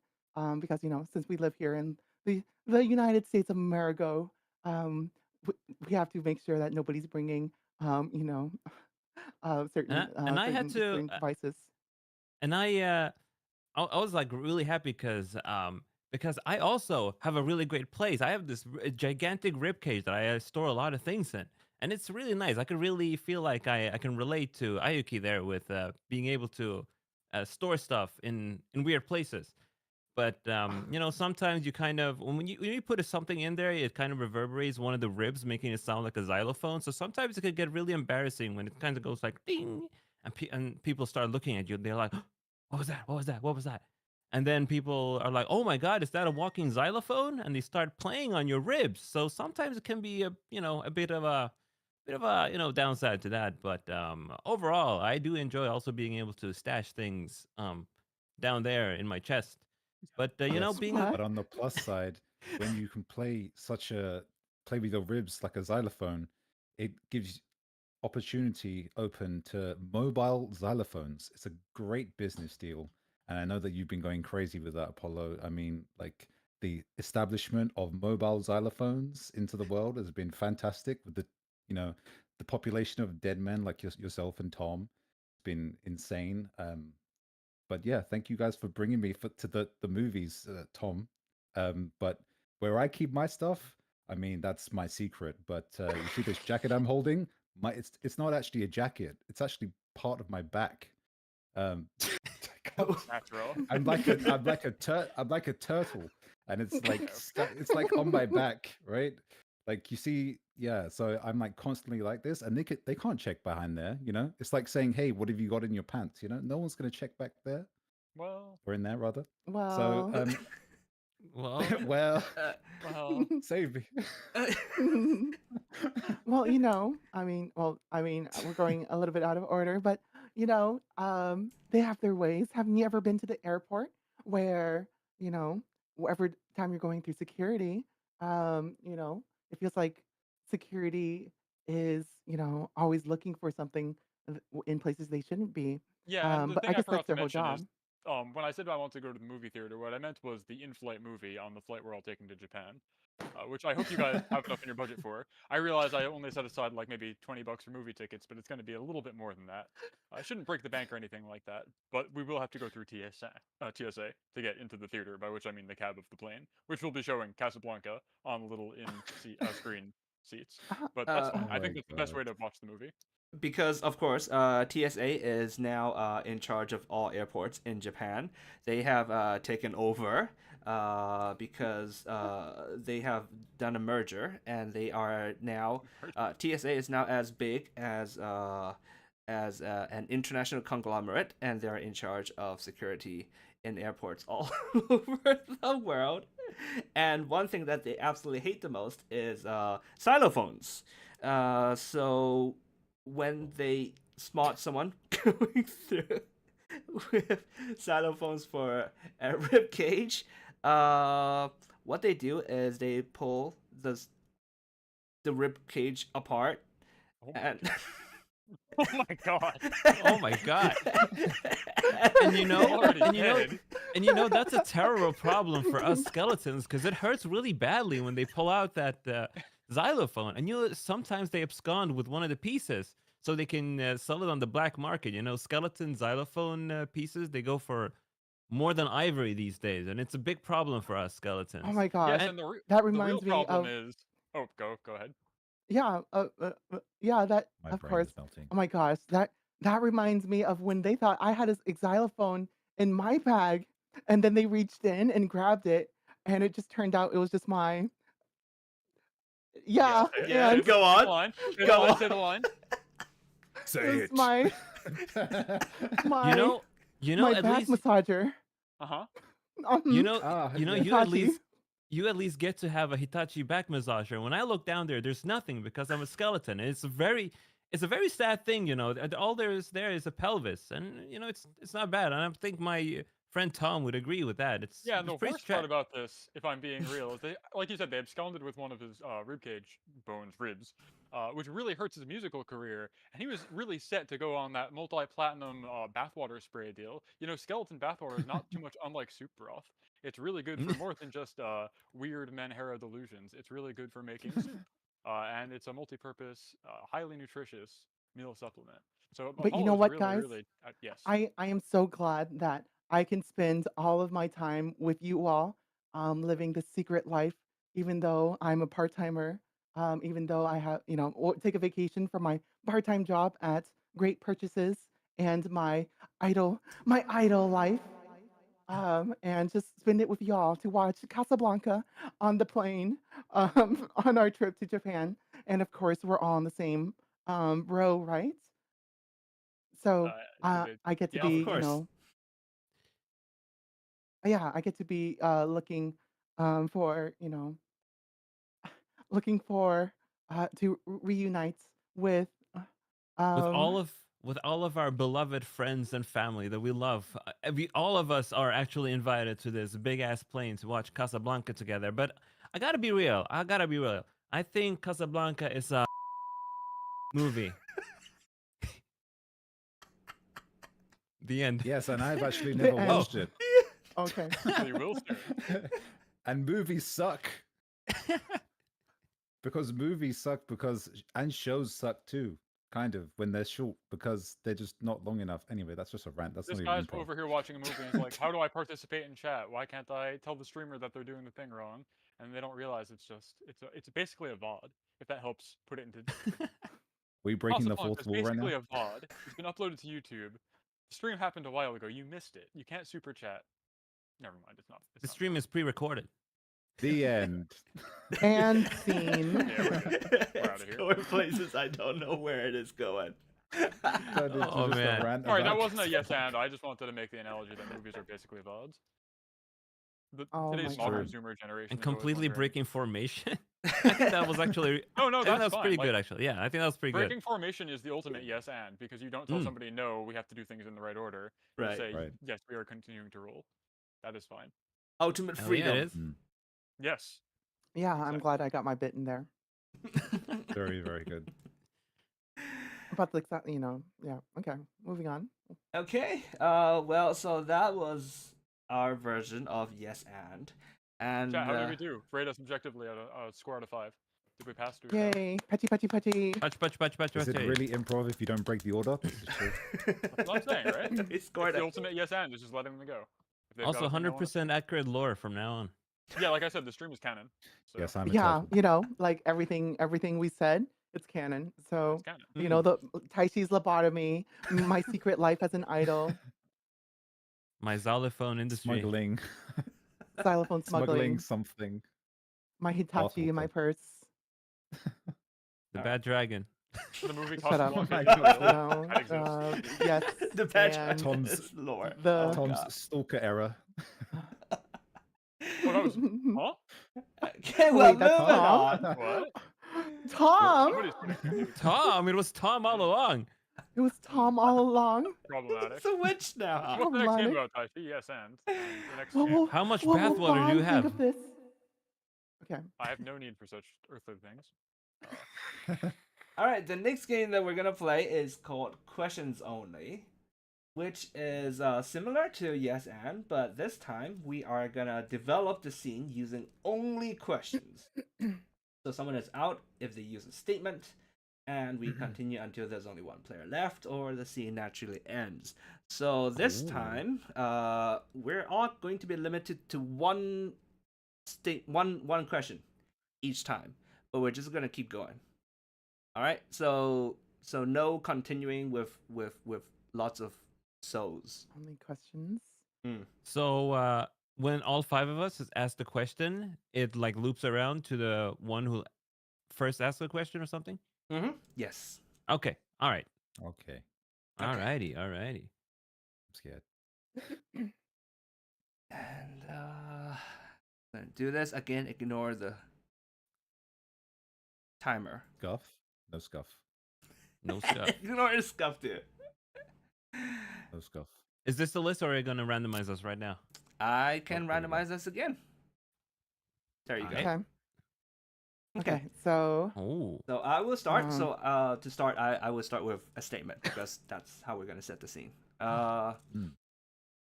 because since we live here in the United States of America, um, we have to make sure that nobody's bringing And I had to, certain devices. and I was like really happy because I also have a really great place. I have this gigantic rib cage that I store a lot of things in, and it's really nice. I can really feel like I can relate to Ayuki there with being able to store stuff in weird places. But sometimes you kind of when you put something in there, it kind of reverberates one of the ribs, making it sound like a xylophone. So sometimes it could get really embarrassing when it kind of goes like ding, and people start looking at you. They're like, "What was that? What was that? What was that?" And then people are like, "Oh my God, is that a walking xylophone?" And they start playing on your ribs. So sometimes it can be a bit of a downside to that. But overall, I do enjoy also being able to stash things down there in my chest. But Yes, being a What? but on the plus side, when you can play with your ribs like a xylophone, it gives opportunity open to mobile xylophones. It's a great business deal. And I know that you've been going crazy with that, Apollo. I mean, like the establishment of mobile xylophones into the world has been fantastic with you know, the population of dead men like yourself and Tom. It's been insane. But yeah, thank you guys for bringing me to the movies, Tom. But where I keep my stuff, I mean, that's my secret. But you see this jacket I'm holding? It's not actually a jacket. It's actually part of my back. Um, Natural. I'm like a turtle, and it's like it's like on my back, right? Like you see, yeah. So I'm like constantly like this, and they can't check behind there. It's like saying, "Hey, what have you got in your pants?" No one's gonna check back there Well, or in there rather. So Well, well, well, well. save me. well, we're going a little bit out of order, but they have their ways. Haven't you ever been to the airport where, whatever time you're going through security, it feels like security is, always looking for something in places they shouldn't be. Yeah, and the But thing I I guess that's forgot to their whole mention is, job. when I said I want to go to the movie theater, what I meant was the in-flight movie on the flight we're all taking to Japan, which I hope you guys have enough in your budget for. I realize I only set aside like maybe $20 for movie tickets, but it's going to be a little bit more than that. I shouldn't break the bank or anything like that, but we will have to go through TSA to get into the theater, by which I mean the cab of the plane, which will be showing Casablanca on the little screen seats. But that's fine. Oh I think my that's the best way god. to watch the movie. because of course TSA is now in charge of all airports in Japan. They have taken over because they have done a merger, and they are now TSA is now as big as an international conglomerate, and they're in charge of security in airports all over the world. And one thing that they absolutely hate the most is xylophones. So when they spot someone going through with xylophones for a rib cage, what they do is they pull the rib cage apart, Oh my and Oh my god. Oh my god. And you know, Already and you know, dead. and you know that's a terrible problem for us skeletons because it hurts really badly when they pull out that xylophone. And you know, sometimes they abscond with one of the pieces so they can sell it on the black market. You know, skeleton xylophone pieces, they go for more than ivory these days, and it's a big problem for us skeletons. Oh my Yes, gosh. and That the real reminds me problem of is. Oh, go ahead. yeah, yeah, that My of brain course. is melting. Oh my gosh, that reminds me of when they thought I had a xylophone in my bag, and then they reached in and grabbed it, and it just turned out it was just my Yeah, yeah, say it. Yeah, and go Say on. the line. Say the Go line. on. Say the line. it Say was it. my You know, my at back least massager. Uh-huh. you Mhm, know, Ah, you know, yeah. Hitachi. you at least get to have a Hitachi back massager. When I look down there, there's nothing because I'm a skeleton. And it's a very sad thing, you know. All there is a pelvis, and you know, it's not bad. And I think my friend Tom would agree with that. Yeah, and It's the pretty worst part about this, if I'm being real, is they, like you said, they absconded with one of his ribcage ribs, which really hurts his musical career. And he was really set to go on that multi-platinum bathwater spray deal. You know, skeleton bathwater is not too much unlike soup broth. It's really good for more than just weird Menhera delusions. It's really good for making soup, and it's a multi-purpose, highly nutritious meal supplement. So But you know Apollo's what, really, guys? really yes. I am so glad that I can spend all of my time with you all, living the secret life, even though I'm a part timer, even though I have, or take a vacation from my part time job at Great Purchases and my idle life, and just spend it with y'all to watch Casablanca on the plane, on our trip to Japan. And of course, we're all in the same row, right? So I get to yeah, Of be, course. yeah, I get to be looking for, looking for to reunite with with um all of our beloved friends and family that we love. We all of us are actually invited to this big ass plane to watch Casablanca together. But I gotta be real. I think Casablanca is a movie. The end. Yes, and I've actually The never end. watched it. Okay. Well, you will soon. And movies suck. Because movies suck and shows suck too, kind of, when they're short because they're just not long enough. Anyway, that's just a rant. That's This not guy's even improv. over here watching a movie and is like, how do I participate in chat? Why can't I tell the streamer that they're doing the thing wrong? And they don't realize it's basically a VOD, if that helps put it into We breaking the Casablanca fourth is wall right basically now? a VOD. It's been uploaded to YouTube. The stream happened a while ago. You missed it. You can't super chat. Never mind, it's not. The stream is pre-recorded. The end. And scene. Yeah, we're good. We're out It's of here. going places I don't know where it is going. Turned into Oh, just a man. rant Sorry, that about wasn't a yes and. I just wanted to make the analogy that movies are basically VODs. Oh Today's my modern God. Zoomer generation And is always completely wondering- breaking formation. I think that was actually. No, I think that's that was fine. pretty Like, good actually. Yeah, I think that was pretty breaking good. formation is the ultimate yes and, because you don't tell Mm. somebody no, we have to do things in the right order. You Right. say Right. yes, we are continuing to roll. That is fine. Ultimate Hell yeah, freedom. it is. Yes. Yeah, I'm Exactly. glad I got my bit in there. Very, very good. About the yeah. Okay, moving on. Okay. Well, so that was our version of yes and Chat, how did we do? Rate us objectively at a score out of 5. Did we pass? Do we fail? Yay! Patchy, patchy, patchy. Patch. Is it really improv if you don't break the order? This is true. That's what I'm saying, right? He It's scored the it. ultimate yes and. It's just letting them go. If they've Also, got a thing they wanna 100% accurate lore from now on. say. Yeah, like I said, the stream is canon. So Yes, I'm Yeah, entitled. like everything we said, it's canon. So it's canon. the Taichi's lobotomy, my secret life as an idol, My xylophone industry. Smuggling. xylophone Smuggling smuggling, something. my Hitachi in my Awful. purse. The bad dragon. The movie Shut up. Casablanca is real. No, That exists. yes. The patch and Tom's- lore. the- Oh, Tom's God. stalker error. Oh, that was. Huh? Okay, well, Wait, that's moving Tom? on. What? Tom. Somebody's putting Tom, it was Tom all along. It was Tom all along. problematic. It's a witch now. What's the next game Problematic. about, Taichi? Yes, and the next Well, game. we'll, How much well, we'll bathwater do you fine have? Think of this. Okay. I have no need for such earthly things. All right, the next game that we're gonna play is called Questions Only, which is similar to Yes and, but this time we are gonna develop the scene using only questions. So someone is out if they use a statement, and we continue until there's only one player left or the scene naturally ends. So this time, we're all going to be limited to one question each time, but we're just gonna keep going. All right, so no continuing with lots of so's. Only questions. So when all 5 of us is asked the question, it like loops around to the one who first asked the question or something. Yes. Okay. All right. Okay. Alrighty. I'm scared. And gonna do this again. Ignore the timer. Scuff? No scuff. No stuff. Ignore the scuff, dude. No scuff. Is this the list, or are you gonna randomize us right now? I can Okay, randomize this again. There you go. Alright. Okay. So Oh. So I will start. So to start, I will start with a statement because that's how we're gonna set the scene.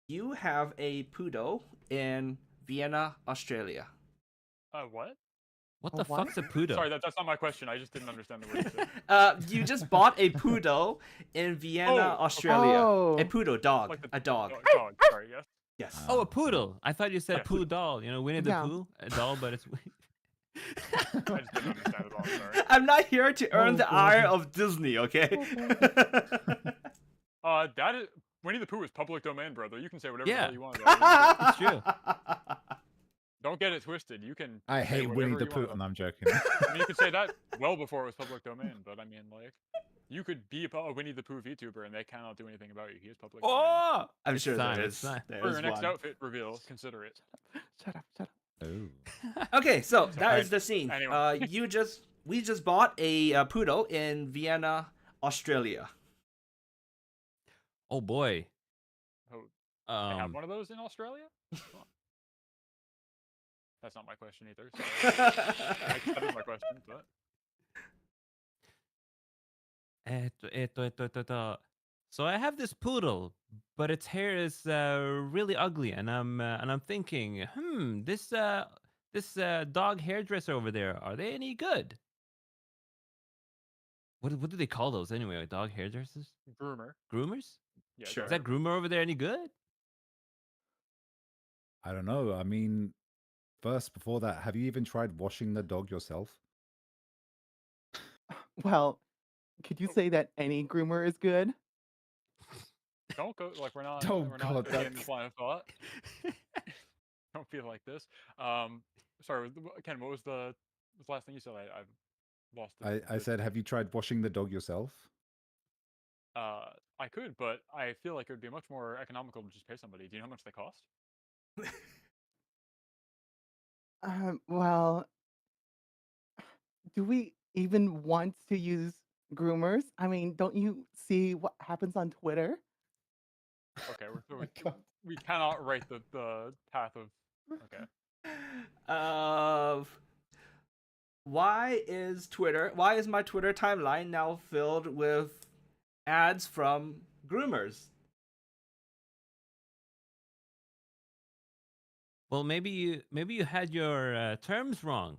You have a poodle in Vienna, Australia. What? What A the what? fuck's a poodle? Sorry, that's not my question. I just didn't understand the word you said. You just bought a poodle in Vienna, Oh, Australia. Oh. A poodle dog. Like the A dog. Dog. Sorry, yes. Yes. Oh, a poodle. I thought you said Yeah. poo doll. You know, Winnie the Yeah. Pooh, a doll, but it's. I just didn't understand it all. Sorry. I'm not here to earn Oh, the boy. ire of Disney, okay? That is Winnie the Pooh is public domain, brother. You can say whatever the Yeah. hell you want about Winnie the Pooh. It's true. Don't get it twisted. You can. I say hate whatever Winnie the you want Pooh, about and I'm joking. I mean, you could say that well before it was public domain, but I mean, like, you could be a Winnie the Pooh VTuber and they cannot do anything about you. He is public domain. Oh, I'm it's sure time, there it's is. time. There For is your next one. outfit reveal, consider it. Shut up. Oh. Okay, so that Alright, is the scene. anyway. We just bought a poodle in Vienna, Australia. Oh boy. Oh, they have Um. one of those in Australia? Come on. That's not my question either. So that is my question, but So I have this poodle, but its hair is really ugly, and I'm thinking, this dog hairdresser over there, are they any good? What do they call those anyway? Like dog hairdressers, groomer. groomers? Yeah, Sure. Is that groomer over there any good? I don't know. I mean, first, before that, have you even tried washing the dog yourself? Well, could you say that any groomer is good? Don't go like we're not. Oh, we're God, not in that's- this line of thought. Don't feel like this. Sorry, Ken. What was the last thing you said? I've lost. I said, have you tried washing the dog yourself? I could, but I feel like it would be much more economical to just pay somebody. Do you know how much they cost? Well, do we even want to use groomers? I mean, don't you see what happens on Twitter? Okay, Oh my God. we cannot write the path of. Okay. Why is my Twitter timeline now filled with ads from groomers? Well, maybe you had your terms wrong.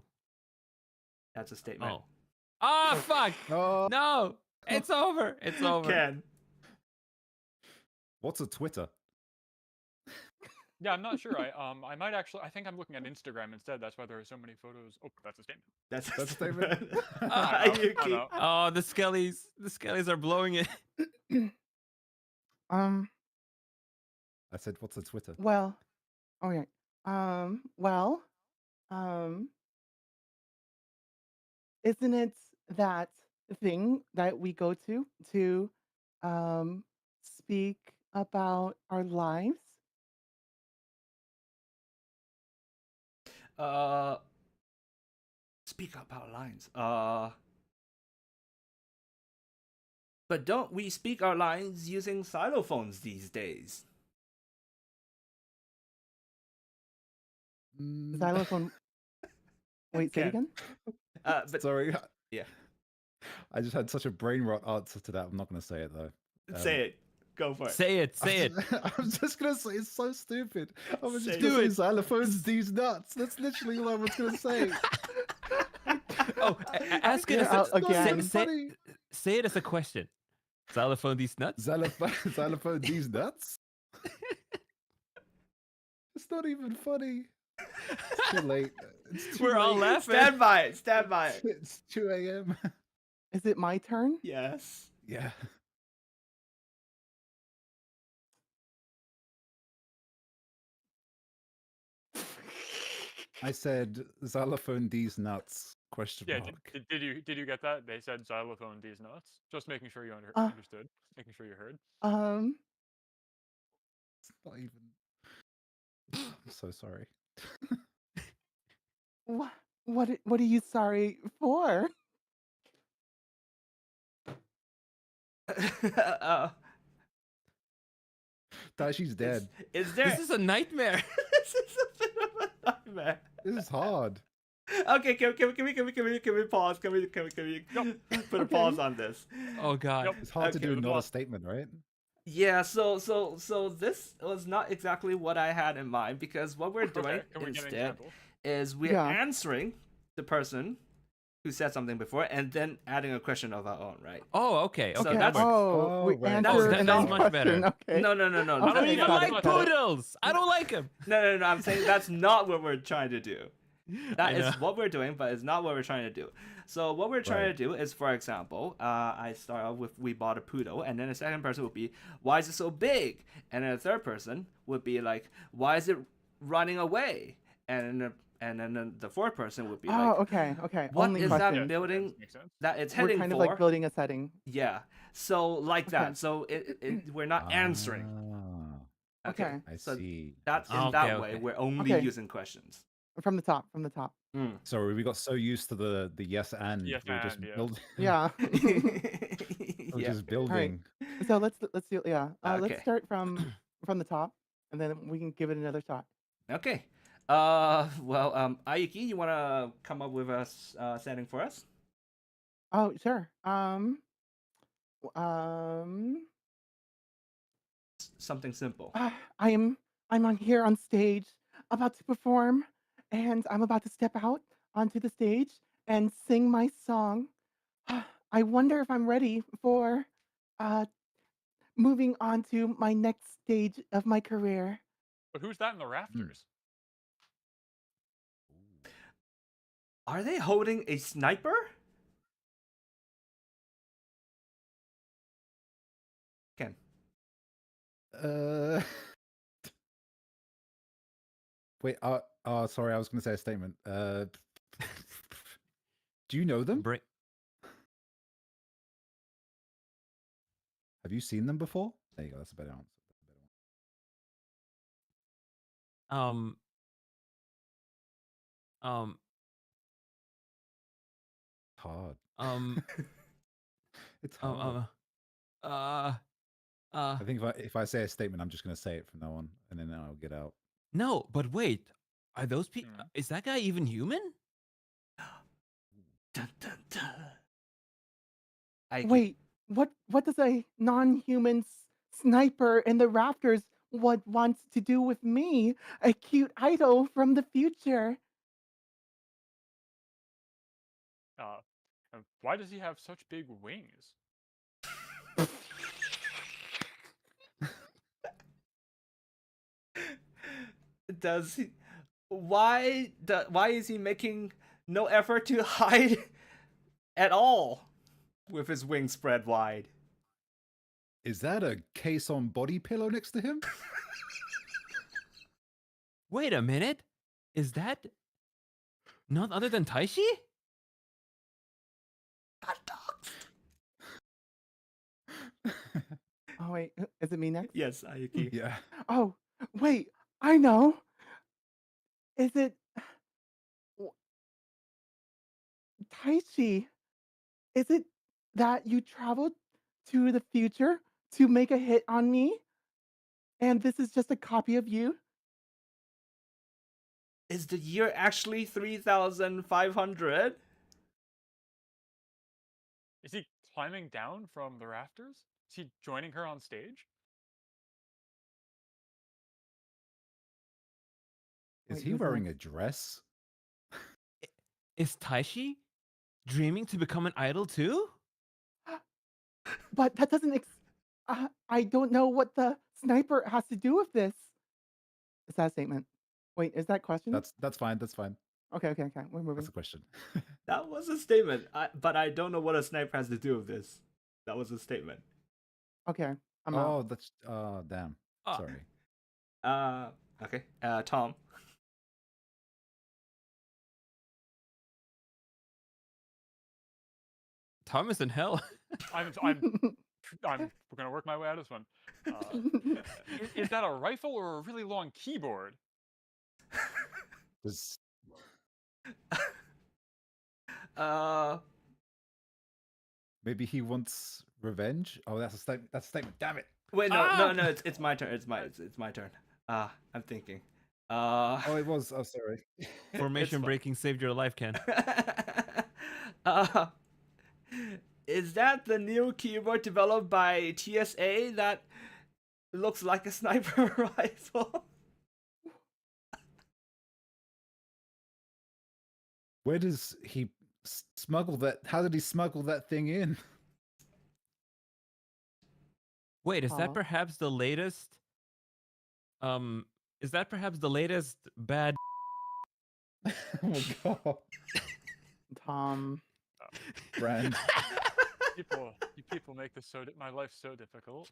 That's a statement. Oh. Ah, fuck! Oh, No, it's over. It's over. Ken. what's a Twitter? Yeah, I'm not sure. I might actually. I think I'm looking at Instagram instead. That's why there are so many photos. Oh, that's a statement. That's That's a statement. I know, I Ayuki. know. Oh, the skellies are blowing it. Um, I said, what's a Twitter? well, okay. Well, um, isn't it that thing that we go to speak about our lives? Speak about lines. But don't we speak our lines using xylophones these days? Xylophone Wait, say it Ken. again. But Sorry. yeah, I just had such a brain rot answer to that. I'm not going to say it though. say it. Go for it. Say it. Say it. I'm just going to say it's so stupid. I was Say just going it. to say xylophones, these nuts. That's literally what I was going to say. Oh, ask it Yeah, as a, again. say it as a question. Xylophone these nuts. Xylophone, these nuts? It's not even funny. It's too late. It's too We're all late. laughing. Stand by it. Stand by it. It's 2 a.m. Is it my turn? Yes. Yeah. I said xylophone these nuts? Question Yeah, mark. did you get that? They said xylophone these nuts. Just making sure you understood. Making sure you heard. It's not even. I'm so sorry. What are you sorry for? Taishi's dead. Is there? This is a nightmare. This is a bit of a nightmare. This is hard. Okay, can we pause? Can we put a pause on this? Oh God. It's hard to Okay, do not a well- statement, right? Yeah, so this was not exactly what I had in mind, because what we're doing Okay, can we get an instead example? is we're Yeah. answering the person who said something before and then adding a question of our own, right? Oh, okay. So Okay, that's- that works. Oh, we right. answer Oh, and that- then that's much question. better. Okay. No. I don't Okay, even got it, like got it. poodles. I don't like them. No. I'm saying that's not what we're trying to do. That I is know. what we're doing, but it's not what we're trying to do. So what we're trying Right. to do is, for example, I start off with we bought a poodle, and then the second person would be, why is it so big? And then the third person would be like, why is it running away? And then the fourth person would be Oh, like, okay. what Only is question. that building Makes sense. that it's We're heading kind for? of like building a setting. Yeah. So like Okay. that. So we're not answering. Ah, Okay. I So see. that's in Okay, that way. okay. We're only Okay. using questions. From the top. Sorry, we got so used to the yes and Yes we're just and, yeah. building. Yeah. We're Yeah. just building. So let's do Okay. let's start from the top, and then we can give it another shot. Okay. Well, Ayuki, you want to come up with a setting for us? Oh, sure. Something simple. I'm on here on stage, about to perform, and I'm about to step out onto the stage and sing my song. I wonder if I'm ready for moving on to my next stage of my career. But who's that in the rafters? Are they holding a sniper? Ken. Wait. Sorry, I was going to say a statement. Do you know them? Bring. Have you seen them before? There you go. That's a better answer. Hard. It's hard. I think if I say a statement, I'm just going to say it from now on, and then I'll get out. No, but wait. Are those people? Is that guy even human? Dun, dun, dun. Ayuki. Wait, what does a non-human sniper in the rafters wants to do with me, a cute idol from the future? And why does he have such big wings? Does he? Why is he making no effort to hide at all with his wings spread wide? Is that a case on body pillow next to him? Wait a minute. Is that none other than Taishi? Hot dogs. Oh wait, is it me next? Yes, Ayuki. Yeah. Oh, wait, I know. Is it Taichi? Is it that you traveled to the future to make a hit on me? And this is just a copy of you? Is the year actually 3,500? Is he climbing down from the rafters? Is he joining her on stage? Is Wait, he who's wearing next? a dress? Is Taishi dreaming to become an idol too? But that doesn't. I don't know what the sniper has to do with this. Is that a statement? Wait, is that question? That's fine. That's fine. Okay. We're moving. That's a question. That was a statement. But I don't know what a sniper has to do with this. That was a statement. Okay, I'm out. Oh, that's damn. Oh. Sorry. Okay. Tom. Tom is in hell. I'm gonna work my way out of this one. Is that a rifle or a really long keyboard? Does- Maybe he wants revenge. Oh, that's a statement. That's a statement. Damn it. Wait, no. It's my turn. It's my turn. I'm thinking. Oh, it was. Oh, sorry. Formation breaking saved your life, Ken. Is that the new keyboard developed by TSA that looks like a sniper rifle? Where does he smuggle that? How did he smuggle that thing in? Wait, is that Huh? perhaps the latest? Is that perhaps the latest bad? Oh my god. Tom. Brand. You people make this my life so difficult.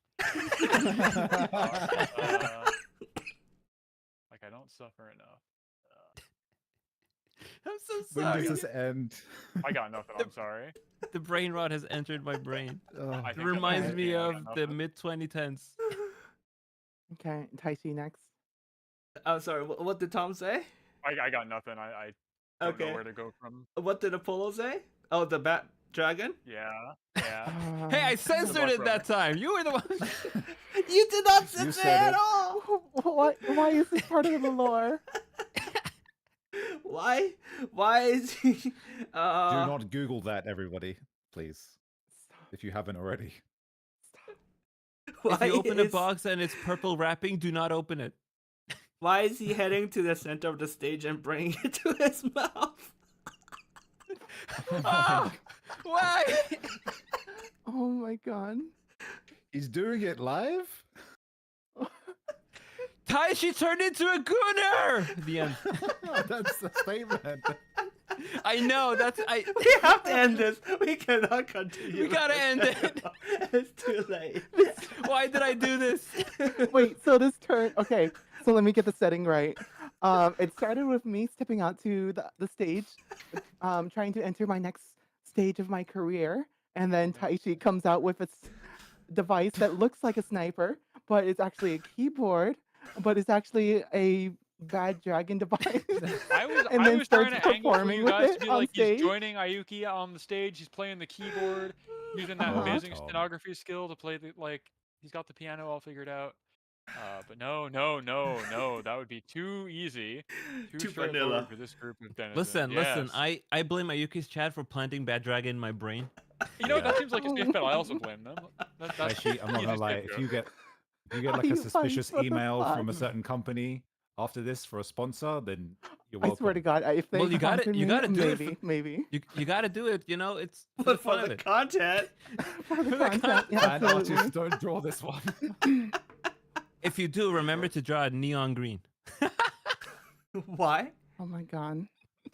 Like I don't suffer enough. I'm so When sorry. does this end? I got nothing. I'm sorry. The brain rot has entered my brain. Oh, I It think reminds that's me it. I of got the nothing. mid 2010s. Okay, Taishi next. I'm sorry. What did Tom say? I got nothing. I don't know Okay. where to go from. What did Apollo say? Oh, the bat dragon. Yeah. Hey, I Uh, censored it that time. You were the one. You did not You censor said at it. all. why is this part of the lore? Why? Why is he? Do not Google that, everybody, please, if you haven't already. Why If you open a is- box and it's purple wrapping, do not open it. Why is he heading to the center of the stage and bringing it to his mouth? Oh, why? Oh my god. He's doing it live? Taishi turned into a gooner. The end. That's the statement. I know. We have to end this. We cannot continue. We gotta with end this. it. It's too late. Why did I do this? Wait, so this turn. Okay, so let me get the setting right. It started with me stepping out to the stage, trying to enter my next stage of my career, and then Taishi comes out with a device that looks like a sniper, but it's actually a keyboard, but it's actually a bad dragon device. I was And I then was trying starts to angle for performing you with guys it to be on like stage. he's joining Ayuki on the stage. He's playing the keyboard, using that Uh-huh. amazing Tom. stenography skill to play the he's got the piano all figured out. But no, that would be too easy, Too straightforward vanilla. for this group of denizens. Listen. Yes. I blame Ayuki's chat for planting bad dragon in my brain. You know, that Yeah. seems like a safe bet. I also blame them. That's Actually, I'm not easy gonna lie. If scapegoat. you get Are like a you suspicious fighting for the email from a fun? certain company after this for a sponsor, then you're I welcome. swear to God, if they Well, you gotta- sponsor you me, gotta do it for- maybe You gotta do it. You know, it's for the But fun for of the it. content. for the For the content. Yeah, Fan absolutely. artists don't draw this one. If you do, remember to draw it neon green. Why? Oh my God.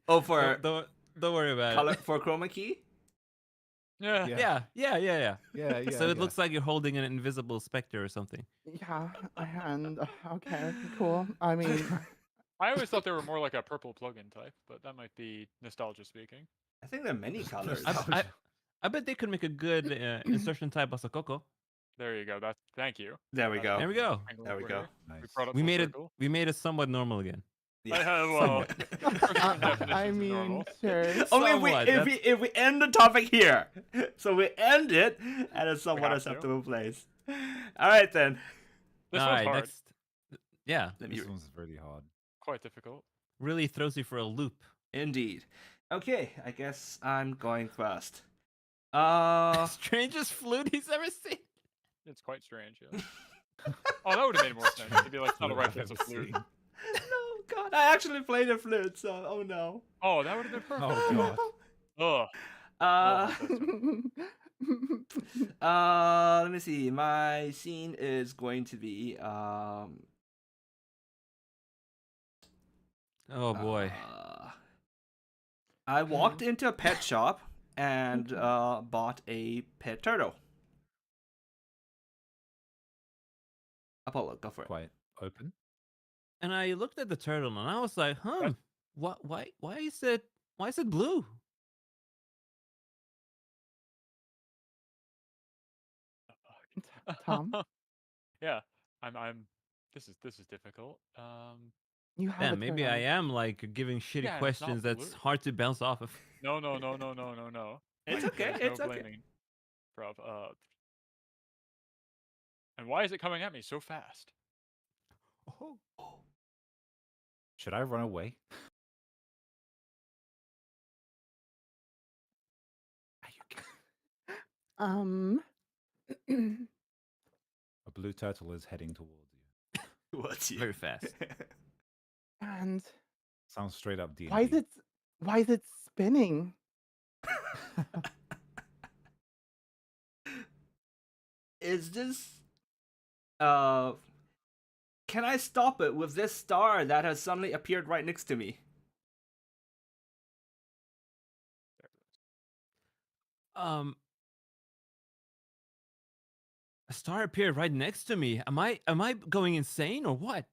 Oh, for Don't worry about color it. for chroma key. Yeah. Yeah. Yeah. So it looks like you're holding an invisible specter or something. Yeah, and okay, cool. I mean, I always thought they were more like a purple plugin type, but that might be nostalgia speaking. I think there are many colors. I bet they could make a good insertion type Asakoko. There you go. Thank you. There we go. There we go. Angle There we for go. here. Nice. brought it We full made circle. We made it somewhat normal again. Yeah. Well, I mean, sure. Only Somewhat, if we end the topic here. So we end it at a somewhat have to. acceptable place. All right then. This All one's right, hard. next. Yeah. Let me- This one's really hard. Quite difficult. really throws you for a loop. Indeed. Okay, I guess I'm going first. Strangest flute he's ever seen. It's quite strange. Yeah. Oh, that would have made more sense. It'd be like, it's not a Flute rifle, I've it's a ever flute. seen. No, God, I actually played a flute, so oh no. Oh, that would have been perfect. Oh god. Ugh. Uh, that's let me see. My scene is going to be Oh boy. I walked into a pet shop and bought a pet turtle. Apollo, go for it. Quite open. And I looked at the turtle and I was like, huh, what why is it blue? Tom, Yeah. I'm. This is difficult. you have Yeah, a maybe turtle. I am like giving shitty Yeah, and it's not questions that's blue. hard to bounce off of. No. It's okay. There's It's no okay. blaming, Prof. And why is it coming at me so fast? Oh. Should I run away? Um, A blue turtle is heading towards you. What's you? Very fast. and Sounds straight up D&D. why is it spinning? Is this can I stop it with this star that has suddenly appeared right next to me? A star appeared right next to me. Am I going insane or what?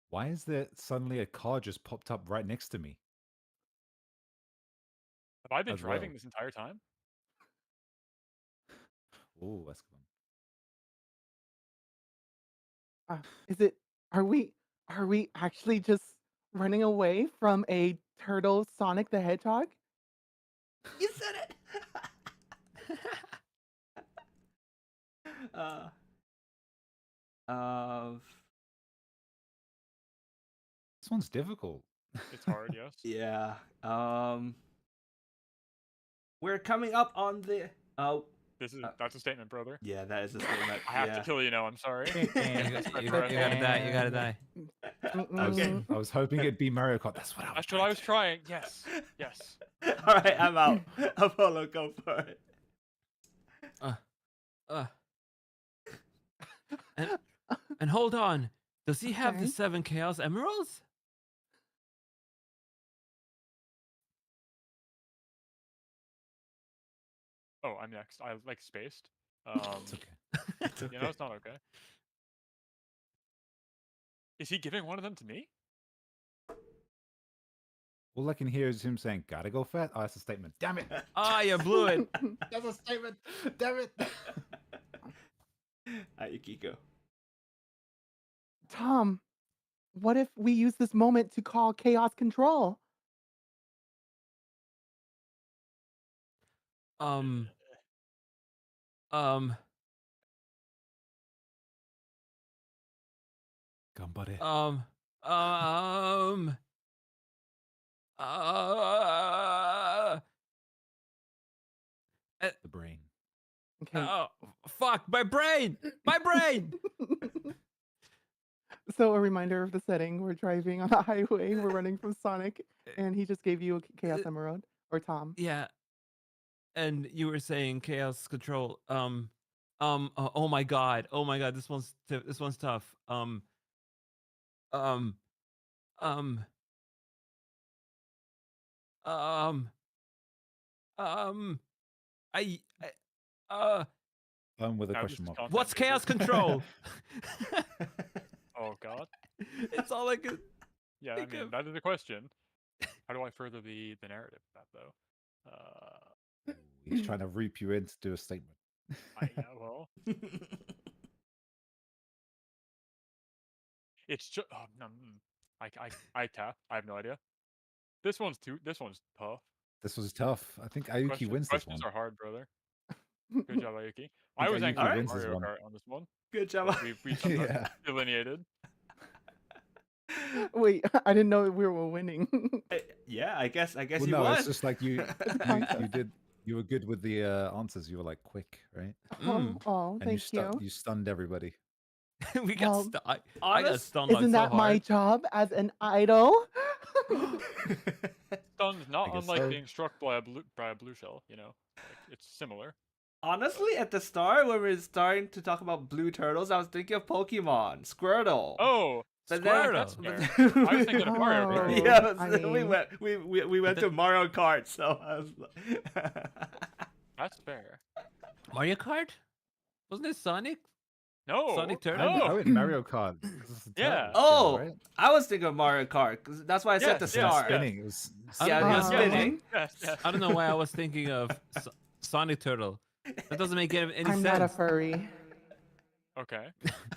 Why is there suddenly a car just popped up right next to me? Have I been As well. driving this entire time? Oh, that's good. Are we actually just running away from a turtle Sonic the Hedgehog? You said it. This one's difficult. It's hard, yes. Yeah. We're coming up on the That's a statement, brother. yeah, that is a statement. I have yeah. to kill you now. I'm sorry. You gotta die. You gotta die. Okay. I was hoping it'd be Mario Kart. That's what I was. That's what I was trying. Yes. All right, I'm out. Apollo, go for it. And hold on. Does he have the Okay. 7 Chaos Emeralds? Oh, I'm next. I like spaced. It's okay. It's okay. You know, it's not okay. Is he giving one of them to me? All I can hear is him saying, "Gotta go fat." Oh, that's a statement. Damn it! Ah, you blew it. That's a statement. Damn it! Ayuki, go. Tom, what if we use this moment to call chaos control? Gambare. The brain. Okay. Fuck, my brain! My brain! So a reminder of the setting: we're driving on a highway. We're running from Sonic, and he just gave you a Chaos Emerald, or Tom. Yeah. And you were saying chaos control. Oh my god. Oh my god. This one's tough. With a Now this question is mark. content What's music. chaos control? Oh God. It's all I could. Yeah, I Think mean of- that is a question. How do I further the narrative of that though? He's trying to reap you in to do a statement. Yeah, well, it's just I tap. I have no idea. This one's tough. This was tough. I think Ayuki wins this one. Questions are hard, brother. Good job, Ayuki. I I think was Ayuki angry at wins this Mario one. Kart on this one. Good job. We Yeah. delineated. Wait, I didn't know we were winning. Yeah, I guess Well, you no, won. it's just like you concept. did. You were good with the answers. You were like quick, right? Oh, And thank you. you stunned everybody. We got Well, stu- I got honest- stun locked Isn't so that my hard. job as an idol? Stunned, not I guess unlike so. being struck by a blue shell. You know, like, it's similar. Honestly, at the start when we were starting to talk about blue turtles, I was thinking of Pokemon, Squirtle. Oh, But Squirtle. that's but fair. then- I was thinking of Mario Kart. Oh, Yeah, I we mean- went we went to Mario Kart, so I was like, That's fair. Mario Kart? Wasn't it Sonic? No, Sonic Turtle? no. I went Mario Kart. 'cause it's the Yeah. turtles, Oh, right? I was thinking of Mario Kart, 'cause that's why I said the Yes, yes, star. yes. Spinning. It was. I Yeah, don't it know. was spinning. Yes, yes. I don't know why I was thinking of Sonic Turtle. That doesn't make any I'm sense. not a furry. Okay.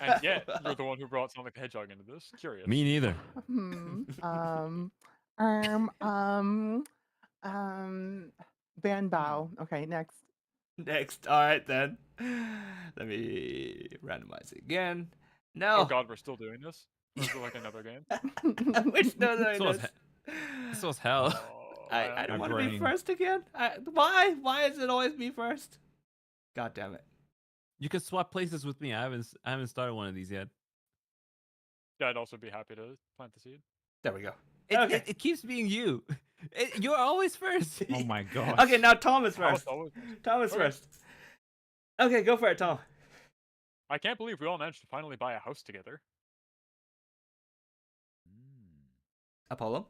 And yet, you're the one who brought Sonic the Hedgehog into this. Curious. Me neither. Ban bow. Okay, next. Next, all right then. Let me randomize it again. No. Oh god, we're still doing this? Or is it like another game? We're still doing So was this. This was hell. Oh, I don't My want to be brain. first again. Why? Why is it always me first? God damn it. You can swap places with me. I haven't started one of these yet. Yeah, I'd also be happy to plant the seed. There we go. It, Okay. it keeps being you. You're always first. Oh my god. Okay, now Tom is Oh, it's first. always- Tom is Okay. first. Okay, go for it, Tom. I can't believe we all managed to finally buy a house together. Apollo.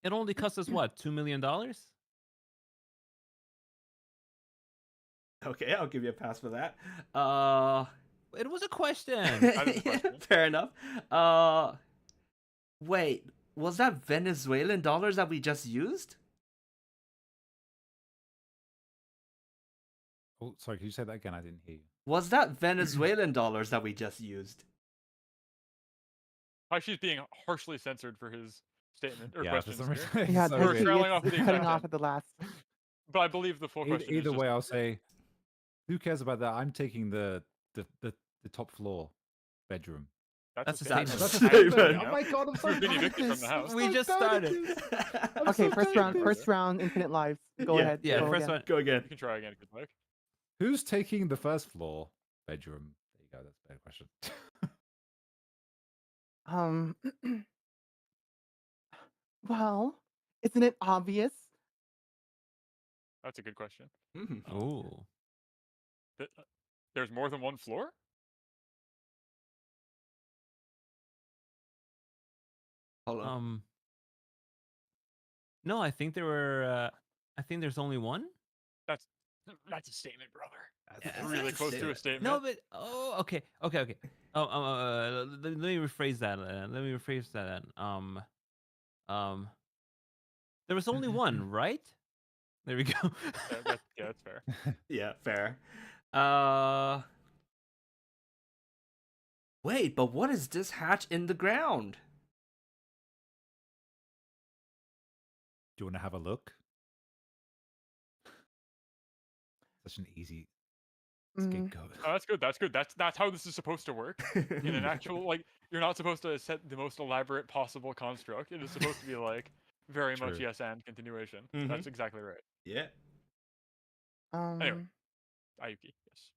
It only cost us what, $2 million? Okay, I'll give you a pass for that. It was a question. That is a question. Fair enough. Wait, was that Venezuelan dollars that we just used? Oh, sorry. Can you say that again? I didn't hear you. Was that Venezuelan dollars that we just used? She's being harshly censored for his statement or Yeah, for questions some here. reason. Yeah, so We're thank you. weird. trailing off It's the cutting exact off end. at the last. But I believe the full question is Either just- way, I'll say, who cares about that? I'm taking the top floor bedroom. That's a That's a statement. That's a I agree, statement. you know? Oh my god, I'm so Who's been bad at evicted from this. the house? I'm We so just bad at started. this. I'm Okay, so first bad round. at First this. round. Infinite lives. Go Yeah, ahead. Yeah, go first again. one. Go again. You can try again if you'd like. Who's taking the first floor bedroom? There you go. That's a better question. Well, isn't it obvious? That's a good question. Mhm. Oh. There's more than one floor? Apollo. No, I think there were. I think there's only one. That's a statement, brother. That's That's really close to a statement. No, but okay. Let me rephrase that. There was only one, right? There we go. Yeah, that's fair. Yeah, fair. Wait, but what is this hatch in the ground? Do you want to have a look? Such an easy scapegoat. Oh, that's good. That's good. That's how this is supposed to work. In an actual, like, you're not supposed to set the most elaborate possible construct. It is supposed to be like very much True. yes and continuation. Mhm. That's exactly right. Yeah. Ayuki, yes.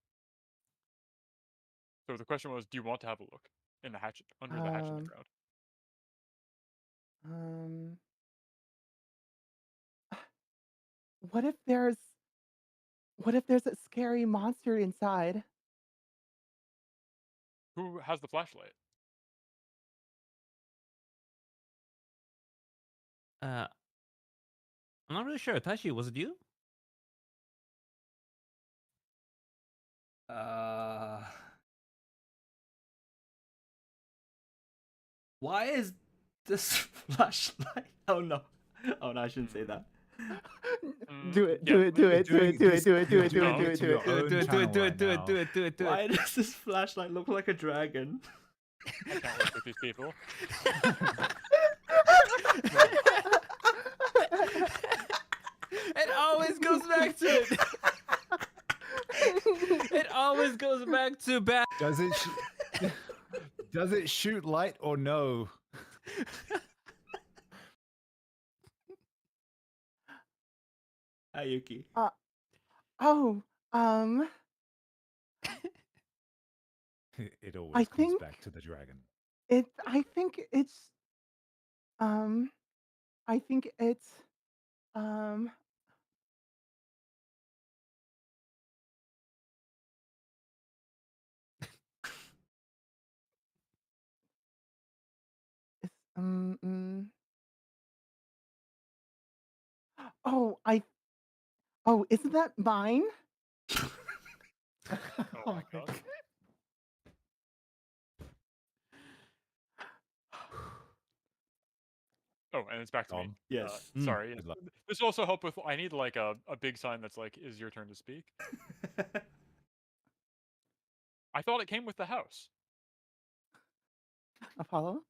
So the question was, do you want to have a look in the hatch under the hatch in the ground? What if there's a scary monster inside? Who has the flashlight? I'm not really sure. Tashi, was it you? Why is this flashlight? Oh no. Oh no, I shouldn't say that. Do it, yeah, do it, do it, do doing it, do this- it, do it, do you're it, do doing it, do it it, to do your it. own channel right now. it. Why does this flashlight look like a dragon? I can't work with these people. It always goes back to it. It always goes back to bad. Does it shoot light or no? Ayuki. Oh, It I always comes think back to the dragon. I think it's um I think it's um it's oh isn't that mine? Oh my god. Oh, and it's back to me. Tom, Yes. Sorry. good luck. This will also help with. I need like a big sign that's like, "Is your turn to speak?" I thought it came with the house. Apollo?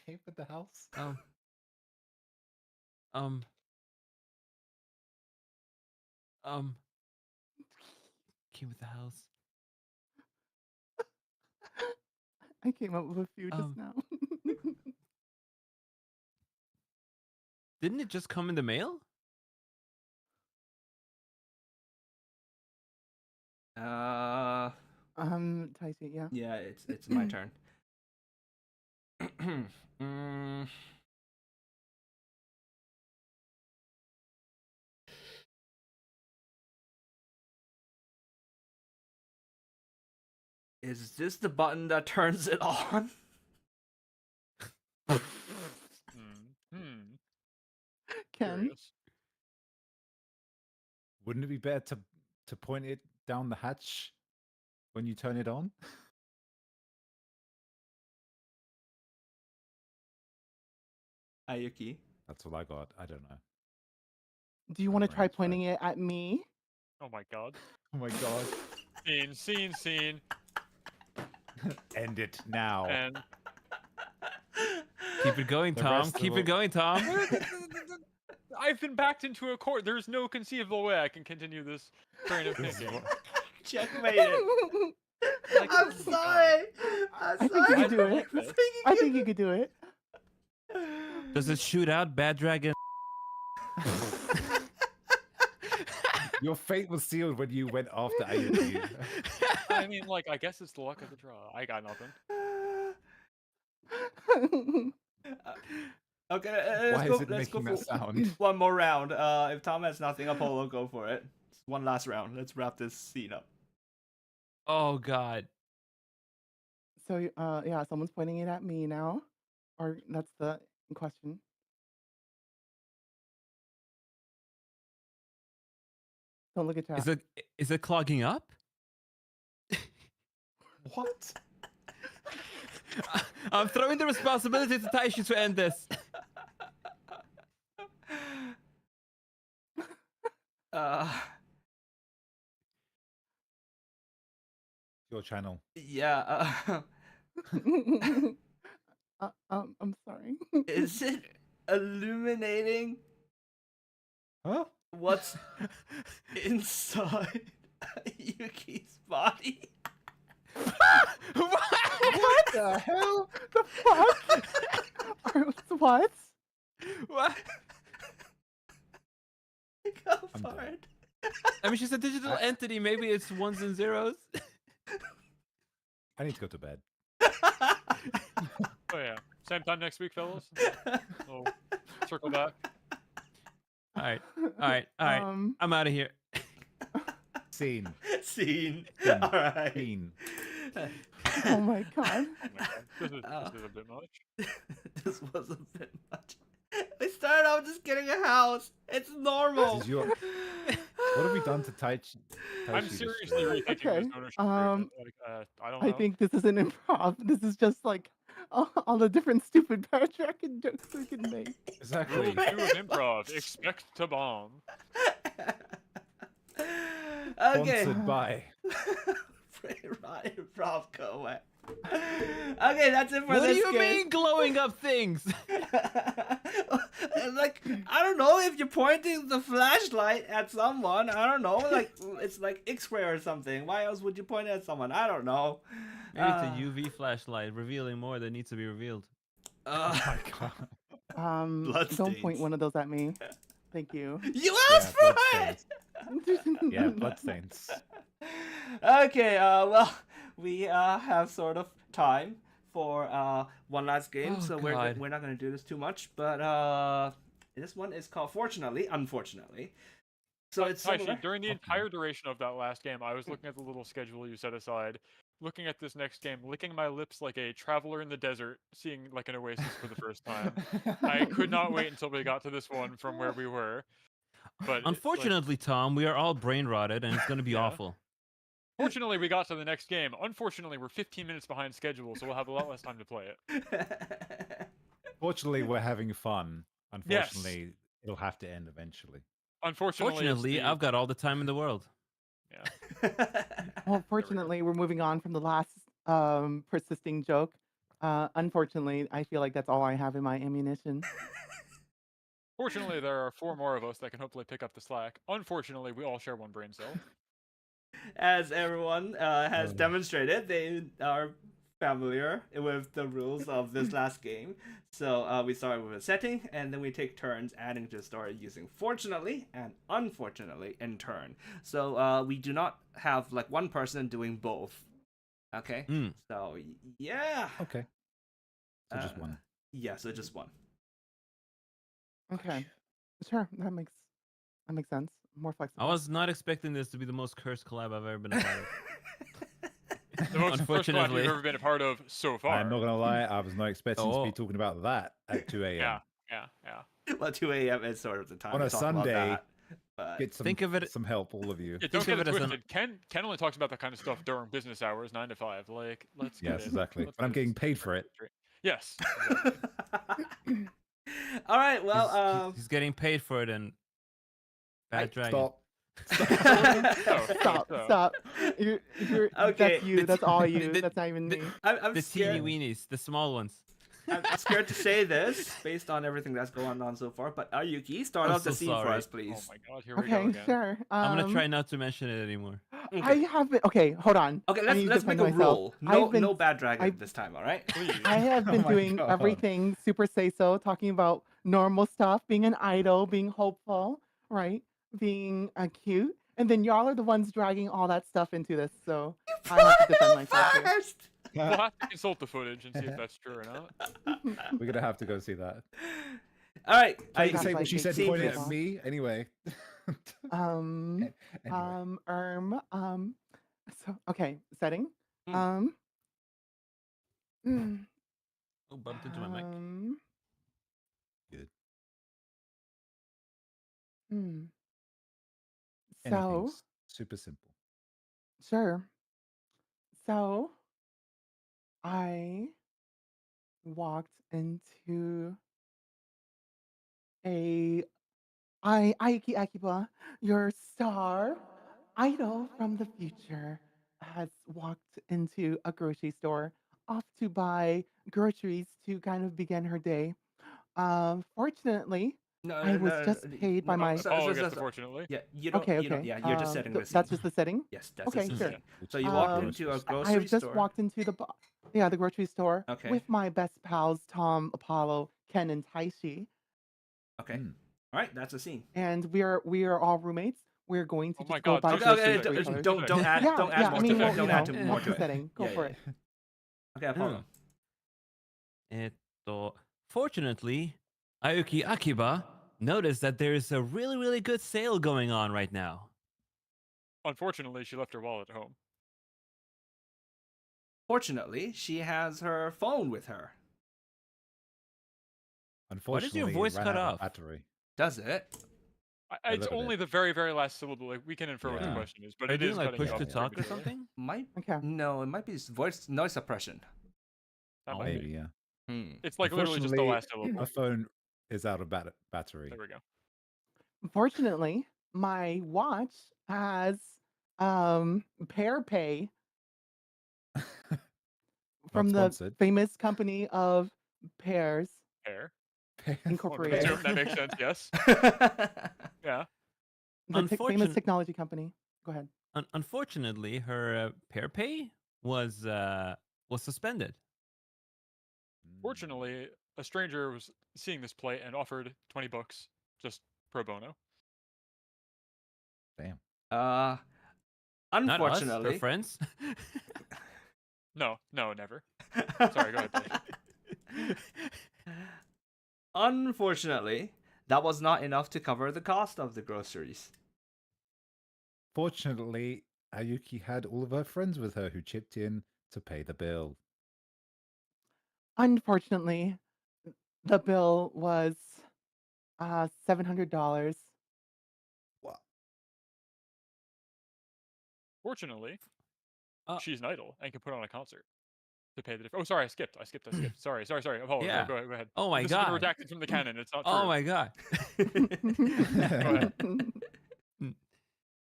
Came with the house. Came with the house. I came up with a few just now. Didn't it just come in the mail? Taisi, yeah. Yeah, it's my turn. Is this the button that turns it on? Ken? Curious. Wouldn't it be better to point it down the hatch when you turn it on? Ayuki. That's what I got. I don't know. Do you My want to try brain's fried. pointing it at me? Oh my god. Oh my god. Scene. End it now. And Keep it going, The Tom. rest Keep will- it going, Tom. I've been backed into a court. There's no conceivable way I can continue this train of This is thinking. what- Checkmated. Like, I'm oh my God. sorry. I'm I think you sorry. could do it. like this. I think you could do it. Does it shoot out Bad Dragon? Your fate was sealed when you went after Ayuki. I mean, like, I guess it's the luck of the draw. I got nothing. Okay, Why let's is go. it Let's go making for that sound? one more round. If Tom has nothing, Apollo, go for it. One last round. Let's wrap this scene up. Oh God. So, yeah, someone's pointing it at me now. Or that's the question. Don't look at chat. Is it clogging up? What? I'm throwing the responsibility to Taishi to end this. Your channel. Yeah. I'm sorry. Is it illuminating Huh? what's inside Yuki's body? What the hell? The fuck? What? What? Go I'm for done. it. I mean, she's a digital entity. Maybe it's ones and zeros. I need to go to bed. Oh yeah. Same time next week, fellas. So circle back. All right. I'm out of here. Scene. Scene. Scene. All right. Scene. Oh my god. Oh my God. This is a bit much. This was a bit much. We started off just getting a house. It's normal. This is your. What have we done to Taichi? I'm seriously rethinking Okay, this ownership agreement. Like, I don't know. I think this is an improv. This is just like all the different stupid paratracking jokes we can make. Exactly. Rule 2 of improv: expect to bomb. Okay. Sponsored by. Improv, go away. Okay, that's it for What do this you game. mean glowing up things? Like, I don't know, if you're pointing the flashlight at someone, I don't know, like it's like X-ray or something. Why else would you point it at someone? I don't know. Maybe it's a UV flashlight revealing more than needs to be revealed. Oh my god. Don't point Bloodstains. one of those at me. Thank you. You Yeah, asked for it! bloodstains. Yeah, bloodstains. Okay, well, we have sort of time for one last game, Oh, so God. we're not going to do this too much, but this one is called Unfortunately. So it's similar. Taishi, during the Okay. entire duration of that last game, I was looking at the little schedule you set aside, looking at this next game, licking my lips like a traveler in the desert, seeing like an oasis for the first time. I could not wait until we got to this one from where we were. But Unfortunately, Tom, we are all brain rotted, and it's going to be Yeah. awful. fortunately, we got to the next game. Unfortunately, we're 15 minutes behind schedule, so we'll have a lot less time to play it. Fortunately, we're having fun. Yes. Unfortunately, it'll have to end eventually. Unfortunately, it's Fortunately, the- I've got all the time in the world. Yeah. Well, fortunately, we're moving on from the last persisting joke. Unfortunately, I feel like that's all I have in my ammunition. Fortunately, there are 4 more of us that can hopefully pick up the slack. Unfortunately, we all share one brain cell. As everyone has Oh. demonstrated, they are familiar with the rules of this last game. So we start with a setting, and then we take turns adding to the story using fortunately and unfortunately in turn. So we do not have like one person doing both. Okay. Mm. So yeah. Okay. So just one. Yeah. So just one. Okay, sure, that makes sense. More flexible. I was not expecting this to be the most cursed collab I've ever been a part of. The most first collab Unfortunately. you've ever been a part of so far. I'm not gonna lie, I was not expecting to Oh. be talking about that at 2 a.m. Yeah. Well, 2 a.m. is sort of the time On to a talk about Sunday, that, but Get some, Think of it- some help, all of you. Yeah, don't Think get of it it as an- twisted. Ken only talks about that kind of stuff during business hours, 9 to 5. Like, let's get Yes, it. exactly. Let's But I'm get getting this paid for it. straight. Yes. Exactly. all right. Well, he's getting paid for it, and bad dragon. Stop. Stop. You're Okay, that's you. the That's t- all you. the- That's not even me. I'm The scared. teeny weenies, the small ones. I'm scared to say this based on everything that's going on so far. But Ayuki, start I'm off the so scene for sorry. us, please. Oh my god, here we go Okay, again. sure. I'm gonna try not to mention it anymore. Okay. I have been. Okay, hold on. Okay, I need to let's make defend a myself. rule. I've been- No bad dragon I've- this time. All right. Please. I have Oh been my doing God. everything super say so, talking about normal stuff, being an idol, being hopeful, right? Being cute. And then y'all are the ones dragging all that stuff into this. So I have to defend myself here. first. We'll have to consult the footage and see if that's true or not. We're gonna have to go see that. All right. I You can got say like what she said scene, pointing please. at me anyway. Um, Anyway. so okay, setting. Mm. Oh, bumped into my mic. Good. So Anything's super simple. sure. So I walked into Ayuki Akiba, your star idol from the future, has walked into a grocery store, off to buy groceries to kind of begin her day. Fortunately, No, I was just paid by my. Apollo gets the fortunately. Yeah, you don't. Okay, You don't, okay. yeah, you're just setting the scene. That's just the setting. Yes, that's Okay, the sure. scene. So you walked Um, into a I grocery have just store. walked into the the grocery store Okay. with my best pals Tom, Apollo, Ken, and Taishi, Okay. Mm. All right, that's a scene. and we are all roommates. We're going to Oh my just go God, buy okay, groceries okay, for each other. don't add Yeah, don't yeah. add I more mean, to well, it. Don't you add know, to yeah. more that's to the it. setting. Go Yeah, for yeah. it. Okay, Apollo. Fortunately, Ayuki Akiba noticed that there is a really, really good sale going on right now. Unfortunately, she left her wallet at home. Fortunately, she has her phone with her. Unfortunately, your voice ran cut out of off? battery. Does it? It's little only bit. the very, very last syllable. Like we can infer what the Yeah. question is, but Are you it doing is like cutting push you to off talk or prematurely. something? Might Okay. no, it might be voice noise suppression. That might be. Maybe, yeah. It's like literally just the Unfortunately, last syllable. My phone is out of battery. There we go. Fortunately, my watch has Pair Pay from the sponsored. famous company of Pears Hair. Incorporated. That makes sense. Yes. Yeah. The famous Unfortunate- technology company. Go ahead. Unfortunately, her pair pay was suspended. Fortunately, a stranger was seeing this play and offered $20. Just pro bono. Damn. Not us. Unfortunately, Her friends. No, never. Sorry, go ahead, Paige. Unfortunately, that was not enough to cover the cost of the groceries. Fortunately, Ayuki had all of her friends with her who chipped in to pay the bill. Unfortunately, the bill was $700. Wow. Fortunately, Uh, she's an idol and can put on a concert to pay the difference. Oh, sorry, I skipped. Sorry. Apollo, Yeah. go ahead. Oh my This has been god. redacted from the canon. It's not true. Oh my god.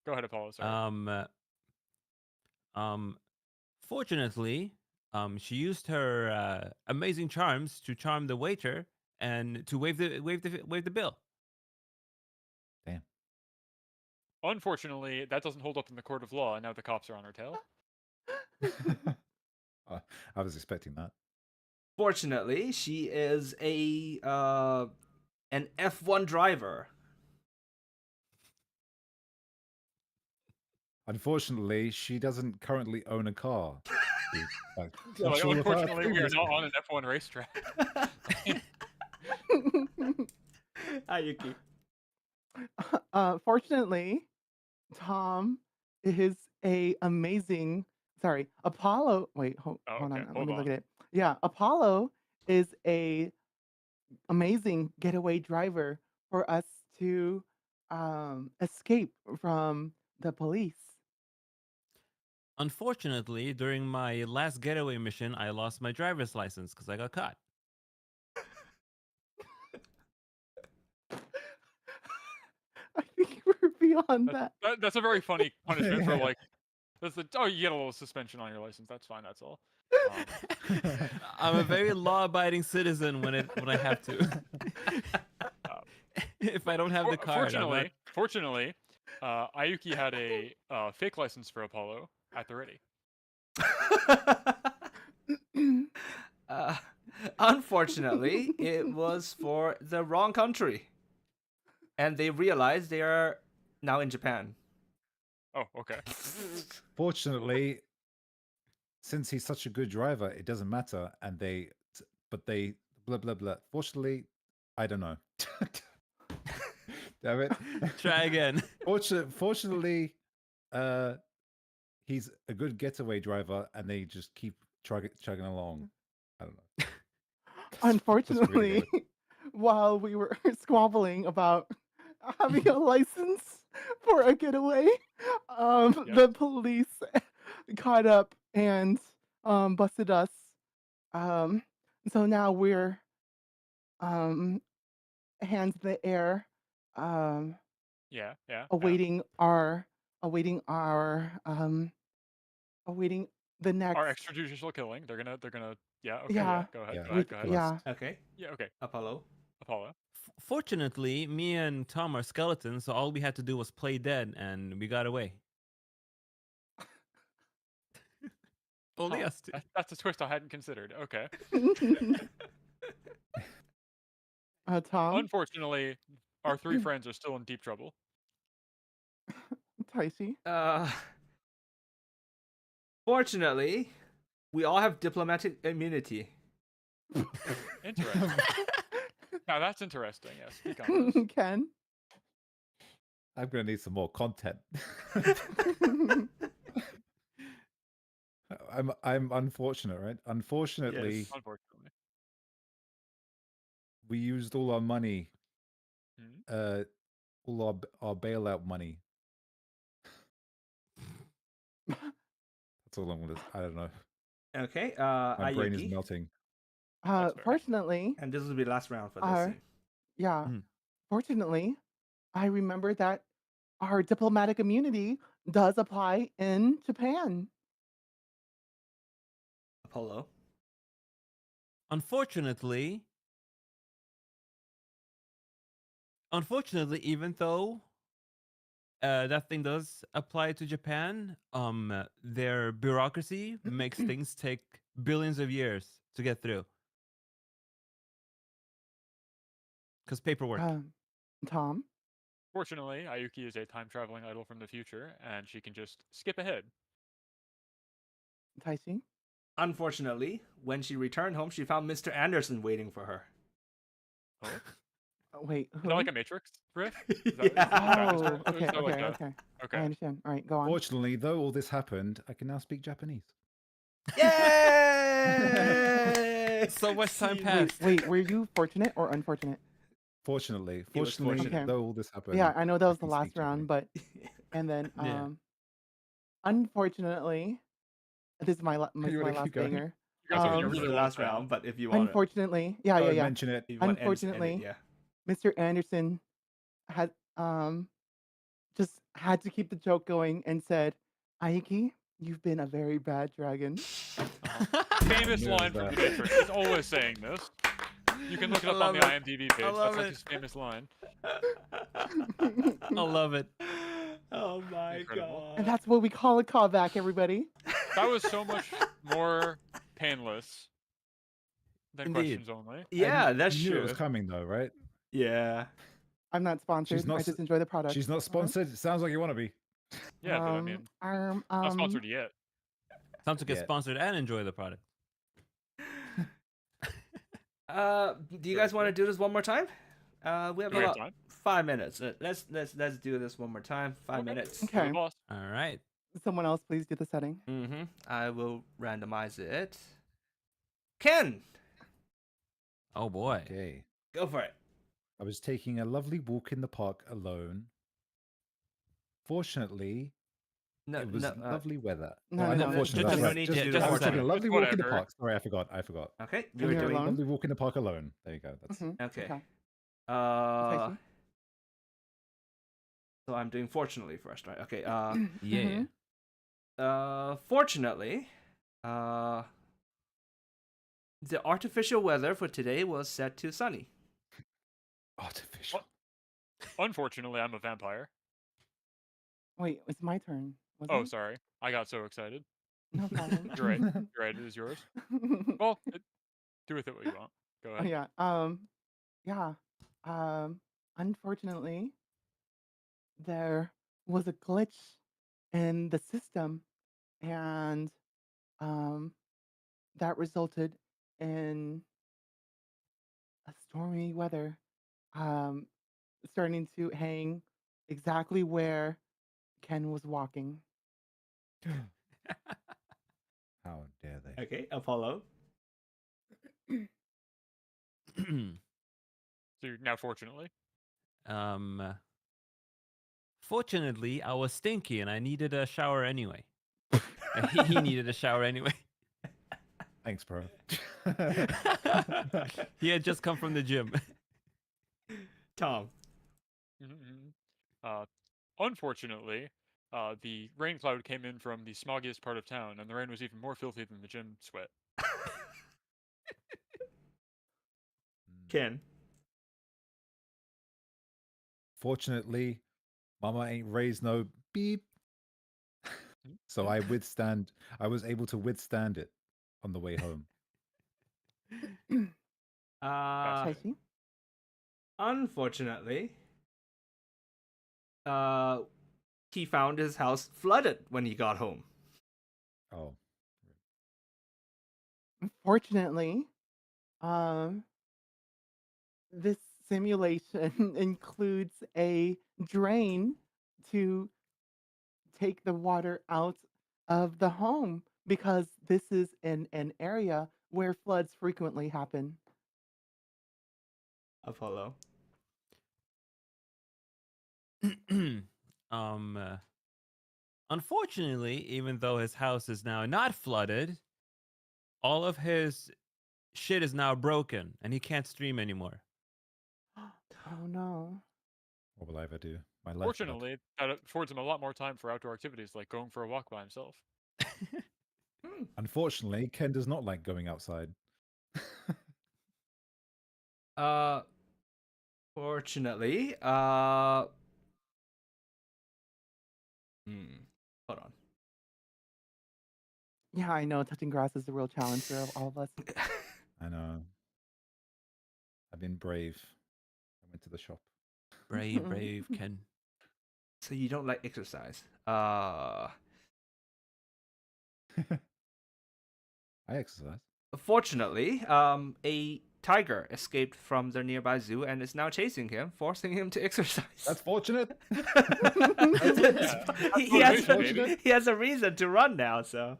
Go ahead, Apollo. Sorry. Fortunately, she used her amazing charms to charm the waiter and to waive the bill. Damn. Unfortunately, that doesn't hold up in the court of law, and now the cops are on her tail. I was expecting that. Fortunately, she is an F1 driver. Unfortunately, she doesn't currently own a car. Unfortunately, we are not on an F1 racetrack. Ayuki. Fortunately, Tom is a amazing. Sorry, Apollo. Wait, hold on. Okay, Let me look at it. Yeah, Apollo is a amazing getaway driver for us to escape from the police. Unfortunately, during my last getaway mission, I lost my driver's license because I got caught. I think we're beyond that. That's a very funny punishment for like. You get a little suspension on your license. That's fine. That's all. I'm a very law-abiding citizen when I have to. If I don't have the card, fortunately, Ayuki had a fake license for Apollo at the ready. Unfortunately, it was for the wrong country. And they realized they are now in Japan. Oh, okay. Fortunately, since he's such a good driver, it doesn't matter. And they blah blah blah. Fortunately, I don't know. Damn it. Try again. Fortunately, he's a good getaway driver, and they just keep chugging along. I don't know. Unfortunately, while we were squabbling about having a license for a getaway, the police caught up and busted us. So now we're hands in the air, awaiting the next. Our extrajudicial killing. They're gonna. Yeah. Okay. Yeah. Go ahead. Yeah. Go ahead. Yeah. Okay. Yeah. Okay. Apollo. Fortunately, me and Tom are skeletons, so all we had to do was play dead, and we got away. Only us two. That's a twist I hadn't considered. Okay. Tom. Unfortunately, our three friends are still in deep trouble. Taishi. Fortunately, we all have diplomatic immunity. Interesting. Now that's interesting. Yes. Speak on this. Ken. I'm gonna need some more content. I'm unfortunate, right? Unfortunately, Yes. Unfortunately. we used all our money, Mhm. all our bailout money. That's all I'm gonna. I don't know. Okay. My brain is Ayuki. melting. That's fair. Fortunately, And this will be the last round for this Our- scene. yeah. Mm. Fortunately, I remember that our diplomatic immunity does apply in Japan. Apollo. Unfortunately, even though that thing does apply to Japan, their bureaucracy makes things take billions of years to get through. Because paperwork. Tom. Fortunately, Ayuki is a time-traveling idol from the future, and she can just skip ahead. Taishi? Unfortunately, when she returned home, she found Mr. Anderson waiting for her. Oh, Oh, wait, is who? that like a Matrix riff? Yeah. Oh, okay, is that like okay, a- okay. I Okay. understand. All right, go on. Fortunately, though all this happened, I can now speak Japanese. Yay! So much time See, passed. Wait, were you fortunate or unfortunate? Fortunately, He was fortunately, fortunate. though all this happened. Yeah, I know that was the can last speak round, Japanese. but and then Yeah. unfortunately, this is my You my wanna last keep going? banger. You got something you Um, This is really the want last now. round, but if you want Unfortunately, yeah, Go yeah, and yeah. mention it. to, you want to end it, Unfortunately, yeah. Mr. Anderson had just had to keep the joke going and said, "Ayuki, you've been a very bad dragon." Famous knew it was line from that. The Matrix. He's always saying this. You can look it I up on love the it. IMDb page. I love That's like it. his famous line. I love it. Oh my Incredible. And god. that's what we call a callback, everybody. That was so much more painless than Indeed. questions only. Yeah, that's You knew it was true. coming though, right? Yeah. I'm not sponsored. not I s- just enjoy the product. She's not sponsored. It sounds like you want to be. Yeah, but I mean, not sponsored yet. Time to get Yeah. sponsored and enjoy the product. Do you guys want to do this one more time? We have Do we have about time? 5 minutes. Let's do this one more time. 5 minutes. Okay. You're the boss. All right. Someone else, please do the setting. Mm-hmm. I will randomize it. Ken, Oh boy. Okay. go for it. I was taking a lovely walk in the park alone. Fortunately, No, it was no. lovely weather. no, I'm no, not no, fortunate. just- That's right. need Just, to do just, the I was taking a setting. lovely It's walk in the whatever. park. Sorry, I forgot. Okay, And you were you're doing. alone? Lovely walk in the park alone. There you go. That's Mhm, Okay. okay. Uh. So I'm doing fortunately first, right? Okay. Yeah. Fortunately, the artificial weather for today was set to sunny. artificial. Unfortunately, I'm a vampire. Wait, it's my turn. Was Oh, it? sorry. I got so excited. No problem. You're right. You're right. It is yours. Well, do with it what you want. Go Oh, ahead. yeah. Yeah. Unfortunately, there was a glitch in the system, and that resulted in a stormy weather, um, starting to hang exactly where Ken was walking. How dare they? Okay, Apollo. So you're now, fortunately. Fortunately, I was stinky and I needed a shower anyway. He needed a shower anyway. Thanks, bro. He had just come from the gym. Tom. Unfortunately, the rain cloud came in from the smoggiest part of town, and the rain was even more filthy than the gym sweat. Ken. Fortunately, Mama ain't raised no beep, so I was able to withstand it on the way home. Taishi? Unfortunately, he found his house flooded when he got home. Oh, Fortunately, this simulation includes a drain to take the water out of the home because this is in an area where floods frequently happen. Apollo. Unfortunately, even though his house is now not flooded, all of his shit is now broken and he can't stream anymore. Oh no. what will I ever do? My life. Fortunately, that affords him a lot more time for outdoor activities like going for a walk by himself. Unfortunately, Ken does not like going outside. Fortunately, hold on. Yeah, I know touching grass is a real challenge for all of us. I know. I've been brave. I went to the shop. Brave, Ken. So you don't like exercise. I exercise. Fortunately, a tiger escaped from the nearby zoo and is now chasing him, forcing him to exercise. That's fortunate. He has a reason to run now, so.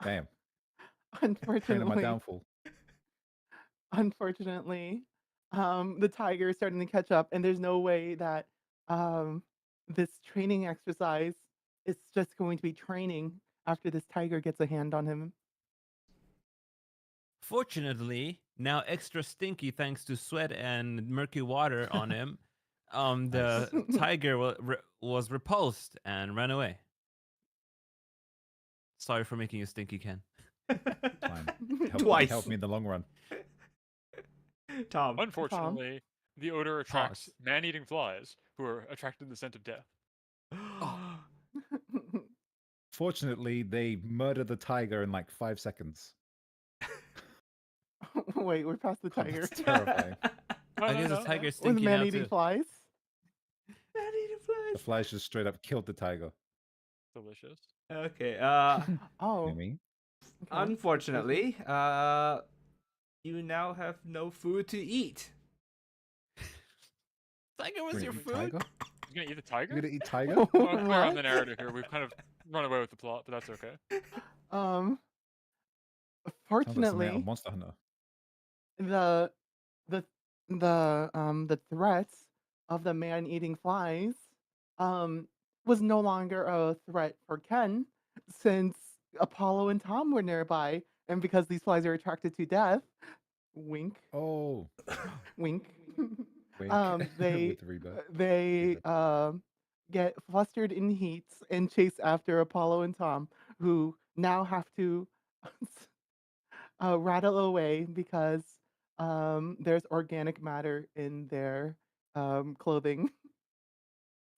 Damn. Kind of my Unfortunately, downfall. the tiger is starting to catch up, and there's no way that this training exercise is just going to be training after this tiger gets a hand on him. Fortunately, now extra stinky thanks to sweat and murky water on him, the tiger was repulsed and ran away. Sorry for making you stinky, Ken. Fine. Twice. Help me in the long run. Tom. Unfortunately, the odor attracts man-eating flies, who are attracted to the scent of death. Fortunately, they murder the tiger in like 5 seconds. Wait, we're past the God, tiger. that's terrifying. I guess the tiger's With stinky now man-eating too. flies. Man-eating The flies. flies just straight up killed the tiger. Delicious. Okay. Oh, You mean? okay. Unfortunately, you now have no food to eat. Tiger was Gonna your eat food? tiger? He's gonna eat the You're tiger? gonna eat tiger? Well, clear on What? the narrative here. We've kind of run away with the plot, but that's okay. Um, Sounds like something out fortunately, of Monster Hunter. the the threat of the man-eating flies was no longer a threat for Ken, since Apollo and Tom were nearby, and because these flies are attracted to death, wink, Oh, wink. wink. They With Reba. they get flustered in heat and chase after Apollo and Tom, who now have to rattle away because there's organic matter in their clothing.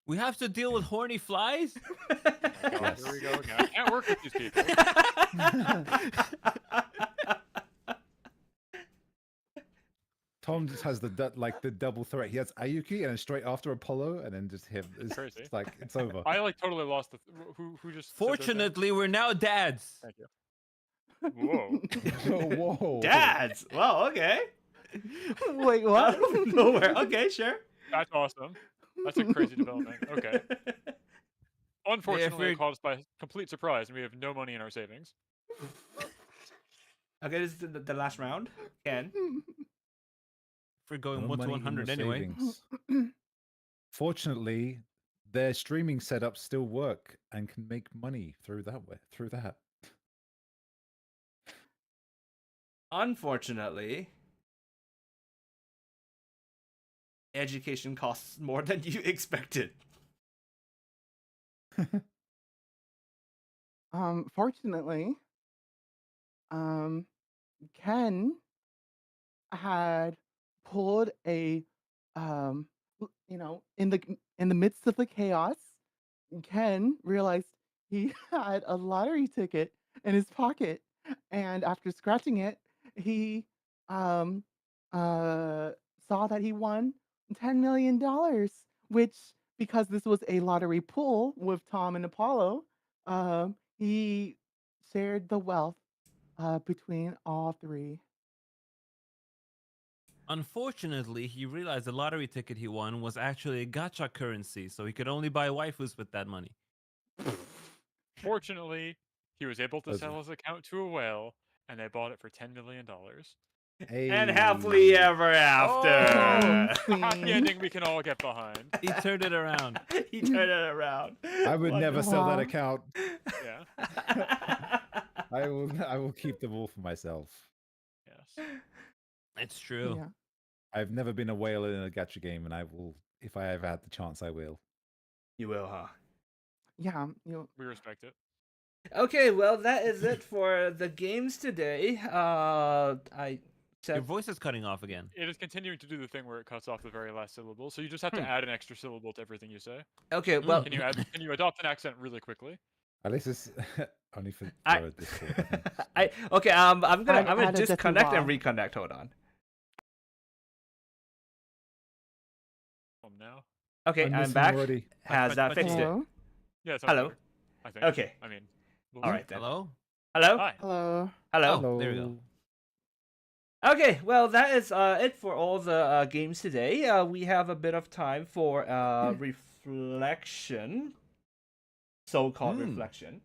We have to deal with horny flies? Oh my God, here we go again. I can't work with these people. Tom just has the double threat. He has Ayuki and then straight after Apollo, and then just him. It's Crazy. like it's over. I like totally lost the who just said those names? Fortunately, we're now dads. Thank you. Whoa. Oh, whoa. Dads. Well, okay. Wait, Out what? of nowhere. Okay, sure. That's awesome. That's a crazy development. Okay. Unfortunately, you're- it caught us by complete surprise, and we have no money in our savings. Okay, this is the last round. Ken. If we're going No 1 to money in 100 your anyway. savings. Fortunately, their streaming setups still work and can make money through that. Unfortunately, education costs more than you expected. Fortunately, Ken had pulled a in the midst of the chaos, Ken realized he had a lottery ticket in his pocket, and after scratching it, he um saw that he won $10 million, which, because this was a lottery pool with Tom and Apollo, he shared the wealth between all three. Unfortunately, he realized the lottery ticket he won was actually a gacha currency, so he could only buy waifus with that money. Fortunately, he was able to Those sell his account to a whale, and they bought it for $10 million. And happily ever after. A happy Scene. ending we can all get behind. He turned it around. He turned it around. I would never sell that Wow. account. Yeah. I will keep them all for myself. Yes. It's true. Yeah. I've never been a whale in a gacha game, and I will, if I ever had the chance, I will. You will, huh? Yeah. We respect it. Okay, well, that is it for the games today. I Your said voice is cutting off again. It is continuing to do the thing where it cuts off the very last syllable, so you just have to add an extra syllable to everything you say. okay. Well, Can you adopt an accent really quickly? At least it's only for I- Discord, I think. okay. I'm gonna Add a disconnect and Deku Wa. reconnect. Hold on. now. Okay, I'm I'm missing back. already. Has that fixed it? Hello? Yeah, it sounds Hello. better, I think. Okay. I mean, All right then. Hello? Hello. Hi. Hello. Hello. Oh, there we go. Okay, well, that is it for all the games today. We have a bit of time for reflection, so-called reflection.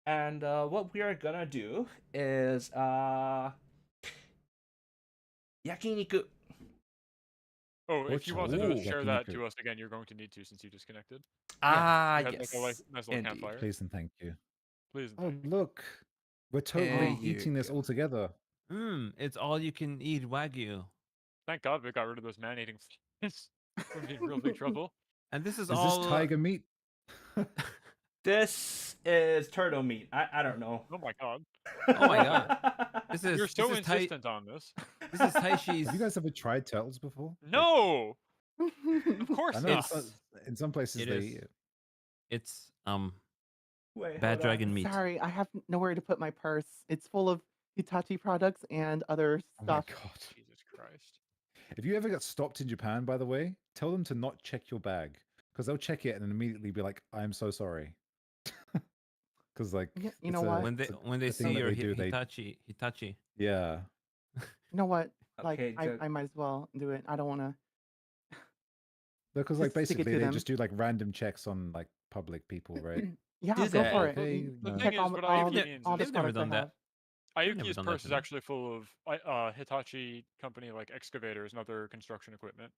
And what we are gonna do is yakiniku. Oh, if you want to Ooh, share that yakiniku. to us again, you're going to need to since you disconnected. Ah, You had yes. like a nice little Indeed. campfire. Please and thank you. Please and Oh, thank you. look. We're totally There you eating this go. all together. It's all you can eat Wagyu. Thank God we got rid of those man-eating fish. We'd be in real big trouble. And this is Is all this tiger meat? This is turtle meat. I don't know. Oh my God. Oh my God. This You're is so this is Tai insistent on this. this is Taishi's. Have you guys ever tried turtles before? No! Of I course know not. in some places It they is. eat it. It's Wait, bad hold on. dragon meat. Sorry, I have nowhere to put my purse. It's full of Hitachi products and other Oh my stuff. god. Jesus Christ. If you ever get stopped in Japan, by the way, tell them to not check your bag. Because they'll check it and then immediately be like, I'm so sorry. Because like You it's know a- what? When they it's a- when they a thing see that your they do, they Hitachi. yeah. You know what? Like, Okay, I might as well do it. I don't want to. Because like Just stick it basically to they them. just do like random checks on like public people, right? Yeah, Do go that. for it. Okay, The no. thing Check is, all, what all, Ayuki the, means all the is They've never products done I have. that. never Ayuki's done that purse to is me. actually full of Hitachi company like excavators and other construction equipment.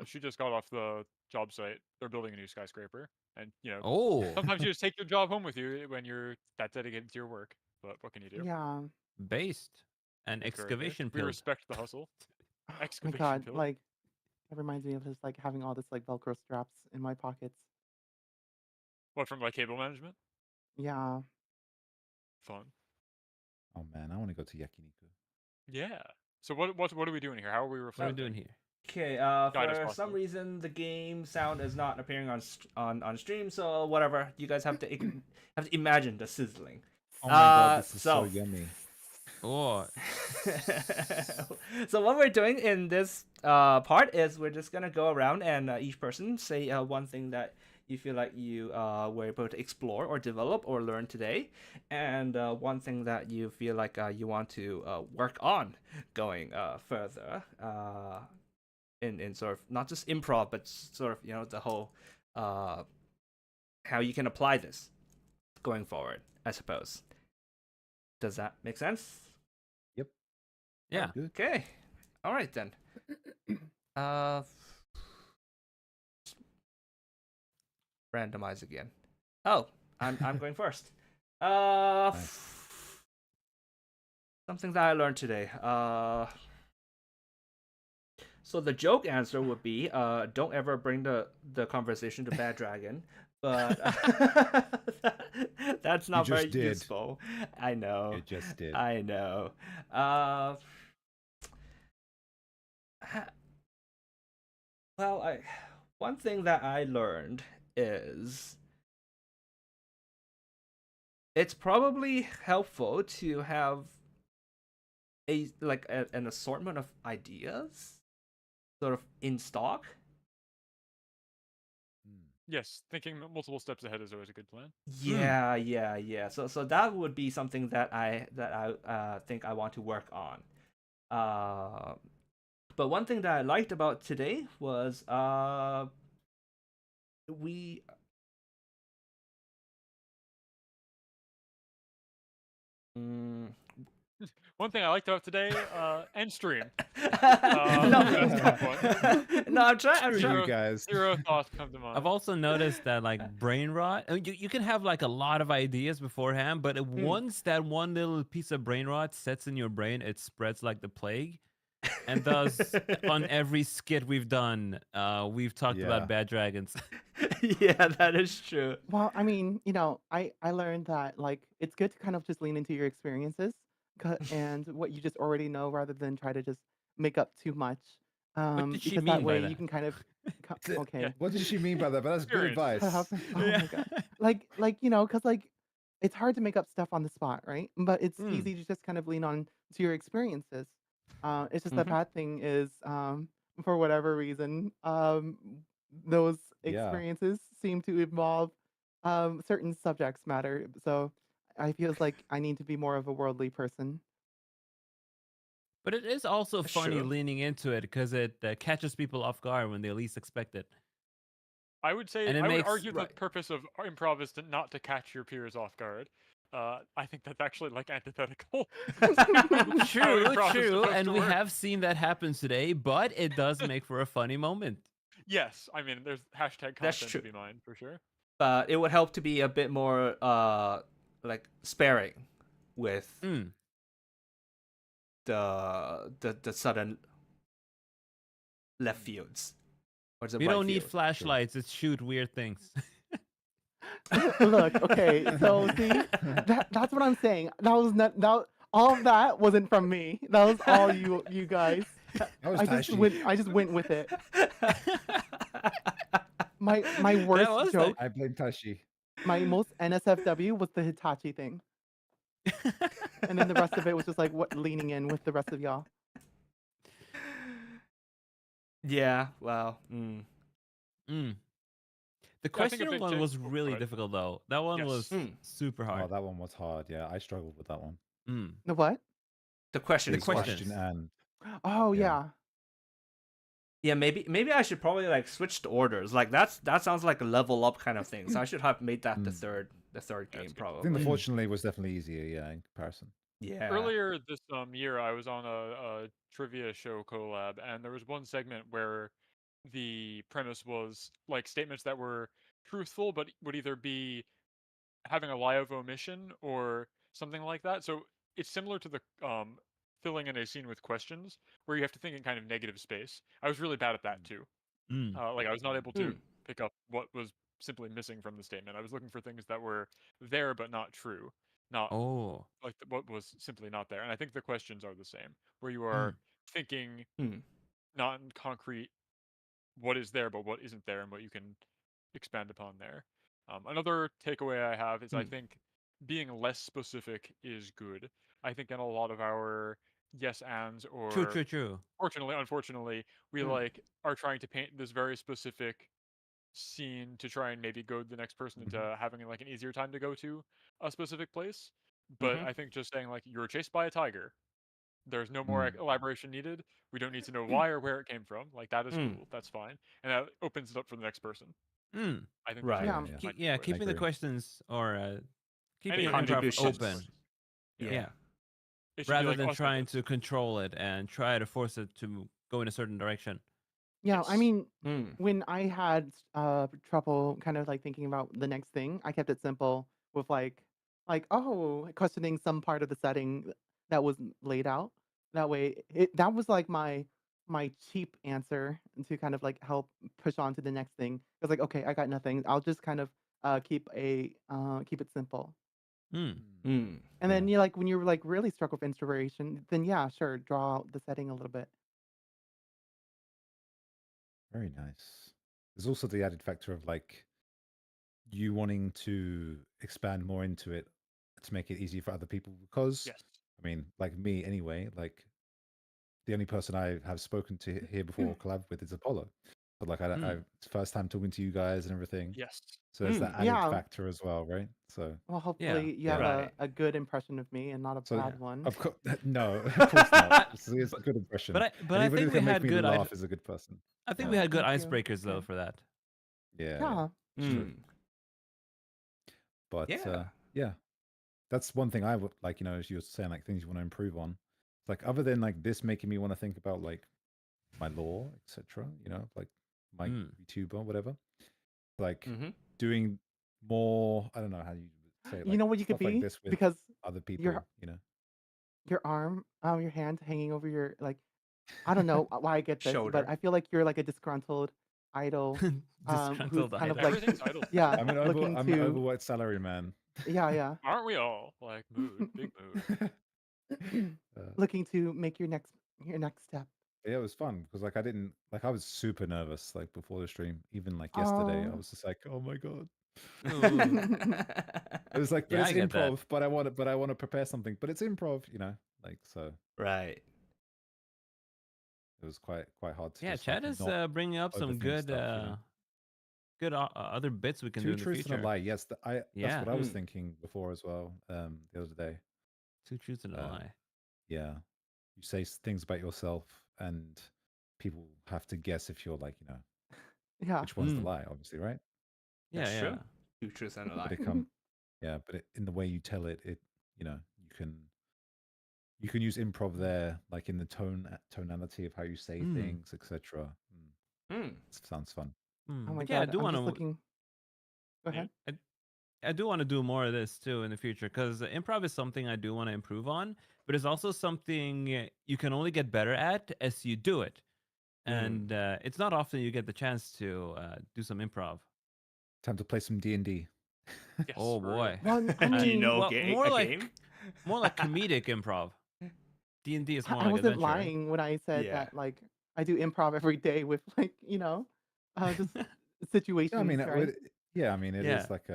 She just got off the job site. They're building a new skyscraper, and Oh, sometimes you just take your job home with you when you're that dedicated to your work. But what can you do? Yeah. based an It's very good. excavation We build. respect the hustle. Oh my Excavation God, build. like, it reminds me of just like having all this like Velcro straps in my pockets. What, from like cable management? Yeah. Fun. Oh man, I want to go to yakiniku. Yeah. So what are we doing here? How are we What are we reflecting? doing here? Okay, Guide us for some possibly. reason the game sound is not appearing on stream, so whatever. You guys have to have to imagine the sizzling. Oh my god, this is so so- yummy. Oh, So what we're doing in this part is we're just gonna go around and each person say one thing that you feel like you were able to explore or develop or learn today, and one thing that you feel like you want to work on going further in sort of not just improv but sort of the whole how you can apply this going forward, I suppose. Does that make sense? yeah. Good. Okay. All right then. Randomize again. Oh, I'm going first. Something that I learned today. So the joke answer would be don't ever bring the conversation to Bad Dragon, but that's not just very did. useful. I know. You just did. I know. Well, one thing that I learned is it's probably helpful to have an assortment of ideas sort of in stock. Yes, thinking multiple steps ahead is always a good plan. Yeah. So that would be something that I think I want to work on. But one thing that I liked about today was we One thing I liked about today, end stream. no, I'm Screw trying. you guys. Zero thoughts come to mind. I've also noticed that like brain rot. You can have like a lot of ideas beforehand, but once that one little piece of brain rot sets in your brain, it spreads like the plague. And thus, on every skit we've done, we've talked Yeah. about bad dragons. Yeah, that is true. Well, I mean, I learned that like it's good to kind of just lean into your experiences and what you just already know rather than try to just make up too much. What did she Because mean that by way that? you can kind of okay. Yeah. What did she mean by that? But that's good Experience. advice. Oh my God. Like because like it's hard to make up stuff on the spot, right? But it's easy to just kind of lean on to your experiences. It's just the Mhm. bad thing is for whatever reason, those Yeah. experiences seem to involve certain subjects matter. So I feels like I need to be more of a worldly person. But it is also That's funny true. leaning into it because it catches people off guard when they least expect it. I would say And it I would makes- argue the right. purpose of improv is not to catch your peers off guard. I think that's actually like antithetical. to how True, improv is true, supposed and to we work. have seen that happen today, but it does make for a funny moment. Yes, I mean there's hashtag That's content true. to be mined for sure. But it would help to be a bit more like sparing with Mm. the sudden left fields or the We right don't need field. flashlights. It's shoot weird things. Look, okay, so see, that's what I'm saying. That was not that. All of that wasn't from me. That was all you guys. That was I just Tashi. went with it. My worst was joke, I blame Tashi. my most NSFW was the Hitachi thing, and then the rest of it was just like what leaning in with the rest of y'all. Yeah, well, Mm. The Yeah, I think a question big one take- was oh, really go ahead. difficult though. That one Yes. was Mm. super Oh, hard. that one was hard. Yeah, I struggled with that one. Mm. The what? the question The is questions. And Oh Yeah. Yeah, maybe I should probably like switch the orders. Like that sounds like a level up kind of thing. So I should have made that the Mm. third That's game good. I think probably. the Fortunately was definitely easier, yeah, in comparison. Yeah. Earlier this year, I was on a trivia show collab, and there was one segment where the premise was like statements that were truthful, but would either be having a lie of omission or something like that. So it's similar to the filling in a scene with questions, where you have to think in kind of negative space. I was really bad at that too. Mm. Like I was not able to Hmm. pick up what was simply missing from the statement. I was looking for things that were there but not true, not Oh. like what was simply not there. And I think the questions are the same, where you are thinking Hmm. not in concrete what is there, but what isn't there, and what you can expand upon there. Another takeaway I have is I Hmm. think being less specific is good. I think in a lot of our yes ands or True. fortunately, unfortunately, we Hmm. like are trying to paint this very specific scene to try and maybe goad the next person into having like an easier time to go to a specific place. But Mhm. I think just saying like you're chased by a tiger, there's no more Mm. elaboration needed. We don't need to know why or where it came from. Like that is Mm. cool. That's fine, and that opens it up for the next person. Mm. I think Right. Yeah. yeah, Keeping the agree. questions or keeping Any your improv contributions. open. Yeah. Yeah. It should be, Rather like, than us trying like to control it and try to force it to go in a certain direction. Yeah, I Yes. mean, Mm. when I had trouble kind of like thinking about the next thing, I kept it simple with like questioning some part of the setting that was laid out. That way, that was like my cheap answer to kind of like help push on to the next thing. It's like, okay, I got nothing. I'll just kind of keep it simple. Mm. Mm. And then you like when you're like really struck with inspiration, then yeah, sure, draw out the setting a little bit. Very nice. There's also the added factor of like you wanting to expand more into it to make it easy for other people because yes. I mean, like me anyway, like the only person I have spoken to here before or collab with is Apollo. But like it's first time talking to you guys and everything. Yes. So there's that Mm. added Yeah. factor as well, right? So Well, hopefully you have Right. a good impression of me and not a So, bad one. of course, no, of course not. It's a good impression. But I Anybody think who we can make had me good laugh is a good person. I think Oh, we had good thank you. icebreakers though Okay. for that. Yeah. Yeah. True. Mm. But Yeah. yeah, that's one thing I would like. You know, as you were saying, like things you want to improve on. Like other than like this making me want to think about like my law, etc. You know, like my YouTuber, whatever. Like Mhm. doing more. I don't know how you say it. You Like, know what you could stuff like be? this with Because other people. your You know. your arm, your hand hanging over your like I don't know why I get this, but Shoulder. I feel like you're like a disgruntled idol who's Disgruntled kind of idol. like Everything's idle. yeah, I'm an looking to overworked salary man. yeah. Aren't we all? Like mood, big mood. Looking to make your next step. Yeah, it was fun because like I was super nervous like before the stream. Even like yesterday, I Oh. was just like, oh my god. Ooh. It was like, but Yeah, it's I get that. improv. But I want to prepare something. But it's improv, you know. Like so, Right. it was quite hard to. Yeah, just, Chad like, is not bringing up some overthink good stuff, you know? good other bits we can do Two in the truths future. and a lie. Yes, that's Yeah. what I was thinking before as well. The other day. 2 truths and a lie. Yeah, you say things about yourself, and people have to guess if you're like, Yeah. which one's the lie, obviously, right? Yeah, That's yeah. true. Two truths and a lie. But in the way you tell it, you can use improv there, like in the tonality of how you say things, etc. Sounds fun. Oh my But yeah, I god, do I'm want just to. looking. Go ahead. I do want to do more of this too in the future because improv is something I do want to improve on, but it's also something you can only get better at as you do it, and it's not often you get the chance to do some improv. Time to play some D&D. Yes, Oh for real. boy, Well, I Do you mean, know well, more a like game? more like comedic improv. D&D is more I like wasn't adventure. Right? lying when I said Yeah. that like I do improv every day with like, just situations, I mean, right? it Yeah. is like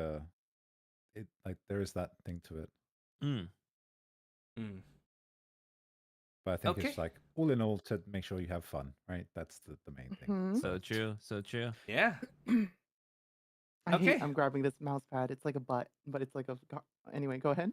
there is that thing to it. Mm. But I think Okay. it's like all in all to make sure you have fun, right? That's the main thing. Mhm. So true. So true. Yeah. I hate Okay. I'm grabbing this mouse pad. It's like a butt, but it's like anyway, go ahead.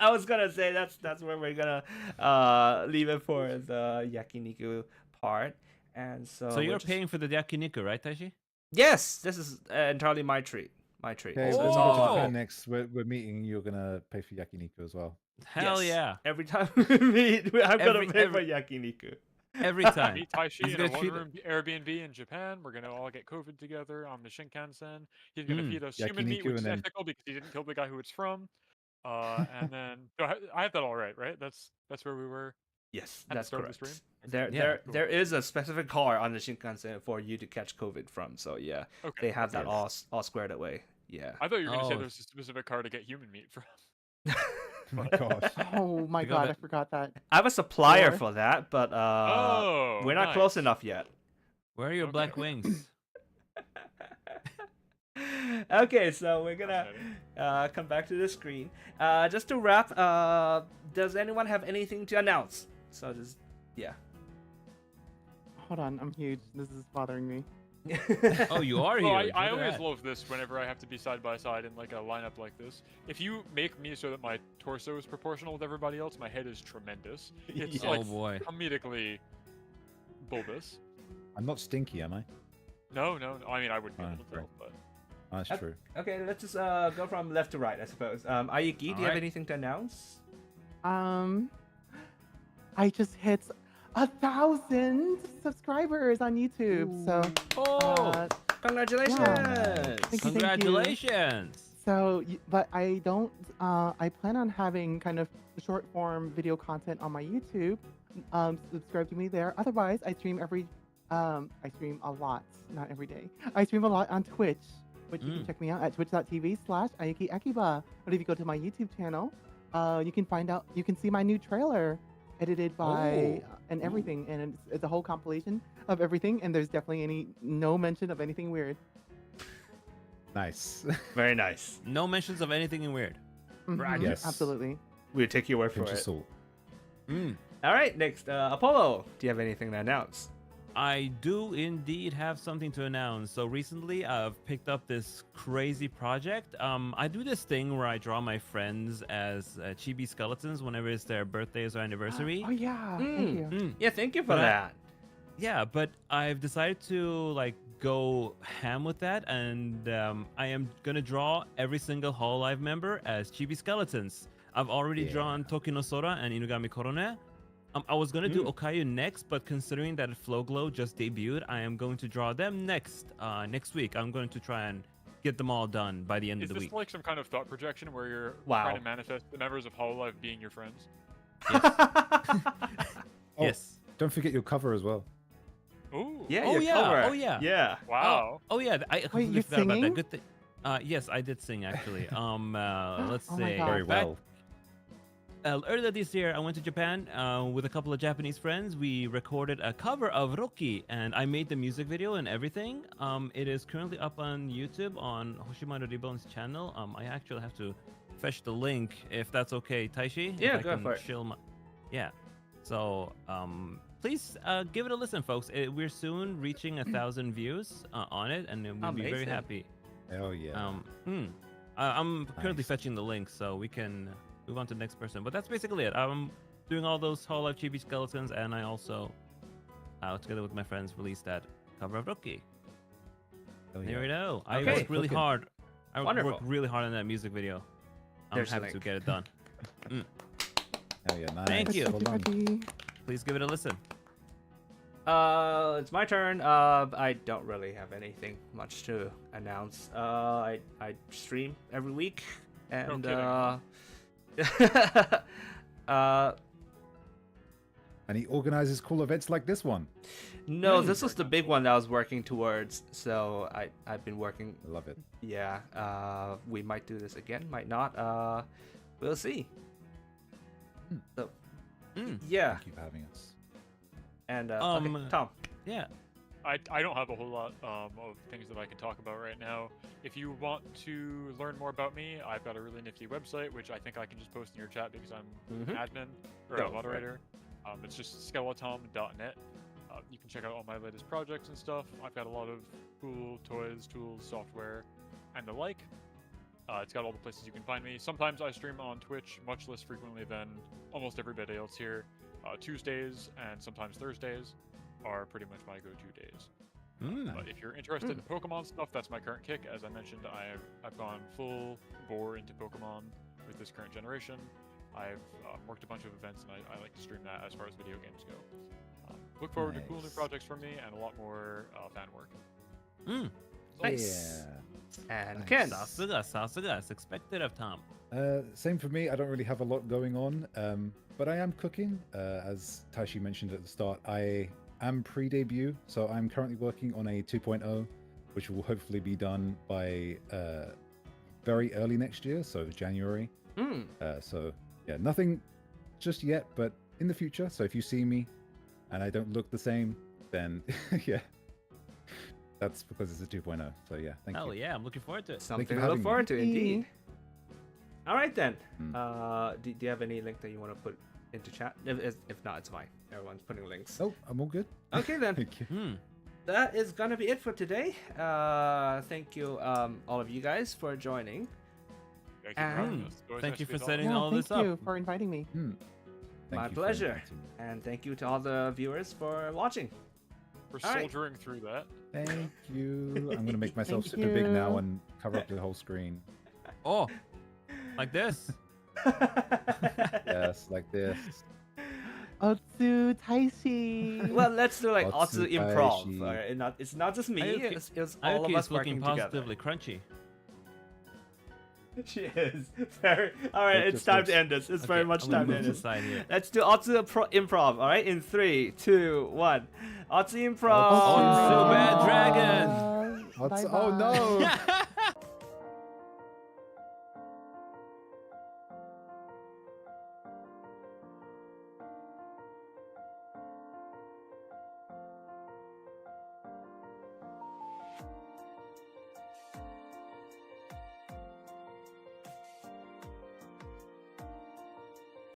I was gonna say that's where we're gonna leave it for the yakiniku part, and so So we're you're just- paying for the yakiniku, right, Taishi? Yes, this is entirely my treat. My treat. Okay, So when it's we go to all Japan next, we're meeting. You're gonna pay for yakiniku as well. Hell yes. yeah! Every time we meet, I'm gonna Every- pay for yakiniku. Every time. Meet Taishi He's in a gonna treat one-room Airbnb in Japan. We're gonna all get COVID together on the Shinkansen. He's gonna Mm. feed us human meat, Yakiniku which is and then- ethical because he didn't kill the guy who it's from. And then so I have that all right? That's where we were. Yes, At the that's start of the correct. stream? Yeah. There is a specific car on the Shinkansen for you to catch COVID from. So yeah, Okay. they have that Yes. all squared away. Yeah. I thought you were gonna say Oh. there's a specific car to get human meat from. Oh my gosh. Oh my I got god, it. I forgot that. I have a supplier Or- for that, but Oh, we're not close nice. enough yet. Where are your Okay. black wings? Okay, so we're gonna come back to the screen. Just to wrap, does anyone have anything to announce? So just Hold on, I'm huge. This is bothering me. Oh, you are Well, here. I always love this whenever I have to be side by side in like a lineup like this. If you make me so that my torso is proportional with everybody else, my head is tremendous. It's Yes. Oh like boy. comedically bulbous. I'm not stinky, am I? No. I mean, I wouldn't be able to Right. tell, but Oh, that's true. Okay, let's just go from left to right, I suppose. Ayuki, do you have Alright. anything to announce? I just hit 1,000 subscribers on YouTube. So Oh, Congratulations! Thank you. congratulations. So, but I don't. I plan on having kind of short form video content on my YouTube. Subscribe to me there. Otherwise, I stream I stream a lot, not every day. I stream a lot on Twitch, which you can check me out at twitch.tv/Ayuki Akiba. But if you go to my YouTube channel, you can see my new trailer edited by and everything, and it's a whole compilation of everything. And there's definitely no mention of anything weird. Nice. Very nice. No mentions of anything weird. Mhm, Yes. absolutely. We'll take your word for Pinch of it. salt. All right, next, Apollo, do you have anything to announce? I do indeed have something to announce. So recently I've picked up this crazy project. I do this thing where I draw my friends as chibi skeletons whenever it's their birthdays or anniversary. Oh yeah, thank you. Yeah, thank you for But that. Yeah, but I've decided to like go ham with that, and I am gonna draw every single Hololive member as chibi skeletons. I've already drawn Tokinosora and Inugami Korone. I was gonna do Okayu next, but considering that Flow Glow just debuted, I am going to draw them next week. I'm going to try and get them all done by the end is of the this week. like some kind of thought projection where you're Wow. trying to manifest the members of Hololive being your friends? Oh, Yes. Don't forget your cover as well. Ooh. Yeah, Oh, your yeah. cover. Oh, yeah. Yeah. Wow. Oh yeah, I completely you're forgot about that. singing? Good thing. Yes, I did sing actually. Let's Oh my see. God. Very Back- well. Earlier this year, I went to Japan with a couple of Japanese friends. We recorded a cover of Rocky, and I made the music video and everything. It is currently up on YouTube on Hoshimaro Ribbon's channel. I actually have to fetch the link if that's okay, Taishi. Yeah, if I go can for it. Yeah. So, please give it a listen, folks. We're soon reaching 1,000 views on it, and we'll be very Amazing. happy. Hell yeah. I'm currently Nice. fetching the link, so we can move on to the next person. But that's basically it. I'm doing all those whole life chibi skeletons, and I also, together with my friends, released that cover of Rookie. Hell There we yeah. go. I Okay. worked really Cooking. hard. I Wonderful. worked really hard on that music video. I'm There's a happy to link. get it done. Hell yeah. Nice. Thank you. Well done. Everybody. Please give it a listen. It's my turn. I don't really have anything much to announce. I stream every week, and And he organizes cool events like this one. no, this was the big one that I was working towards. So I've been working. I love it. Yeah. We might do this again, might not. We'll see. So yeah, Thank you for having us. and okay, Tom. Yeah. I don't have a whole lot of things that I can talk about right now. If you want to learn more about me, I've got a really nifty website, which I think I can just post in your chat because I'm Mhm. admin or Go a for it. moderator. It's just skeletom.net. You can check out all my latest projects and stuff. I've got a lot of cool toys, tools, software, and the like. It's got all the places you can find me. Sometimes I stream on Twitch, much less frequently than almost everybody else here. Tuesdays and sometimes Thursdays are pretty much my go-to days. But if you're interested in Pokemon stuff, that's my current kick. As I mentioned, I've gone full bore into Pokemon with this current generation. I've worked a bunch of events, and I like to stream that as far as video games go. Look forward to cool new Nice. projects from me and a lot more fan work. Nice. Yeah. And Nice. Ken. Sasuga. It's expected of Tom. Same for me. I don't really have a lot going on, but I am cooking. As Taishi mentioned at the start, I am pre-debut, so I'm currently working on a 2.0, which will hopefully be done by very early next year, so January. So yeah, nothing just yet, but in the future. So if you see me and I don't look the same, then yeah, that's because it's a 2.0. So yeah, thank Hell you. yeah, I'm looking forward to it. Something for to having look me. forward to, Thank you. indeed. All right then. Mm. Do you have any link that you want to put into chat? If not, it's fine. Everyone's putting links. Oh, I'm all good. Okay then. Thank you. That is gonna be it for today. Thank you, all of you guys, for joining. Thank you for having us. It's always Thank nice you to be for on. setting Yeah, all thank this up. you for inviting me. Thank My you for pleasure. inviting me. And thank you to all the viewers for watching. For All right. soldiering through that. Thank you. I'm gonna make myself Thank super big now you. and cover up the whole screen. Oh, like this. Yes, like this. Otsu Taishi. Well, let's do like also improv. Otsutaishi. All right? It's not just me. Ayuki- It's all of Ayuki us is looking working together. positively crunchy. She is very. All right, It it's just time looks- to end this. It's very Okay, much I'm gonna time to move end to the this. side here. Let's do Otsu improv. All right, in 3, 2, 1. Otsu improv. Oh, Otsu so bad dragon. Oh no!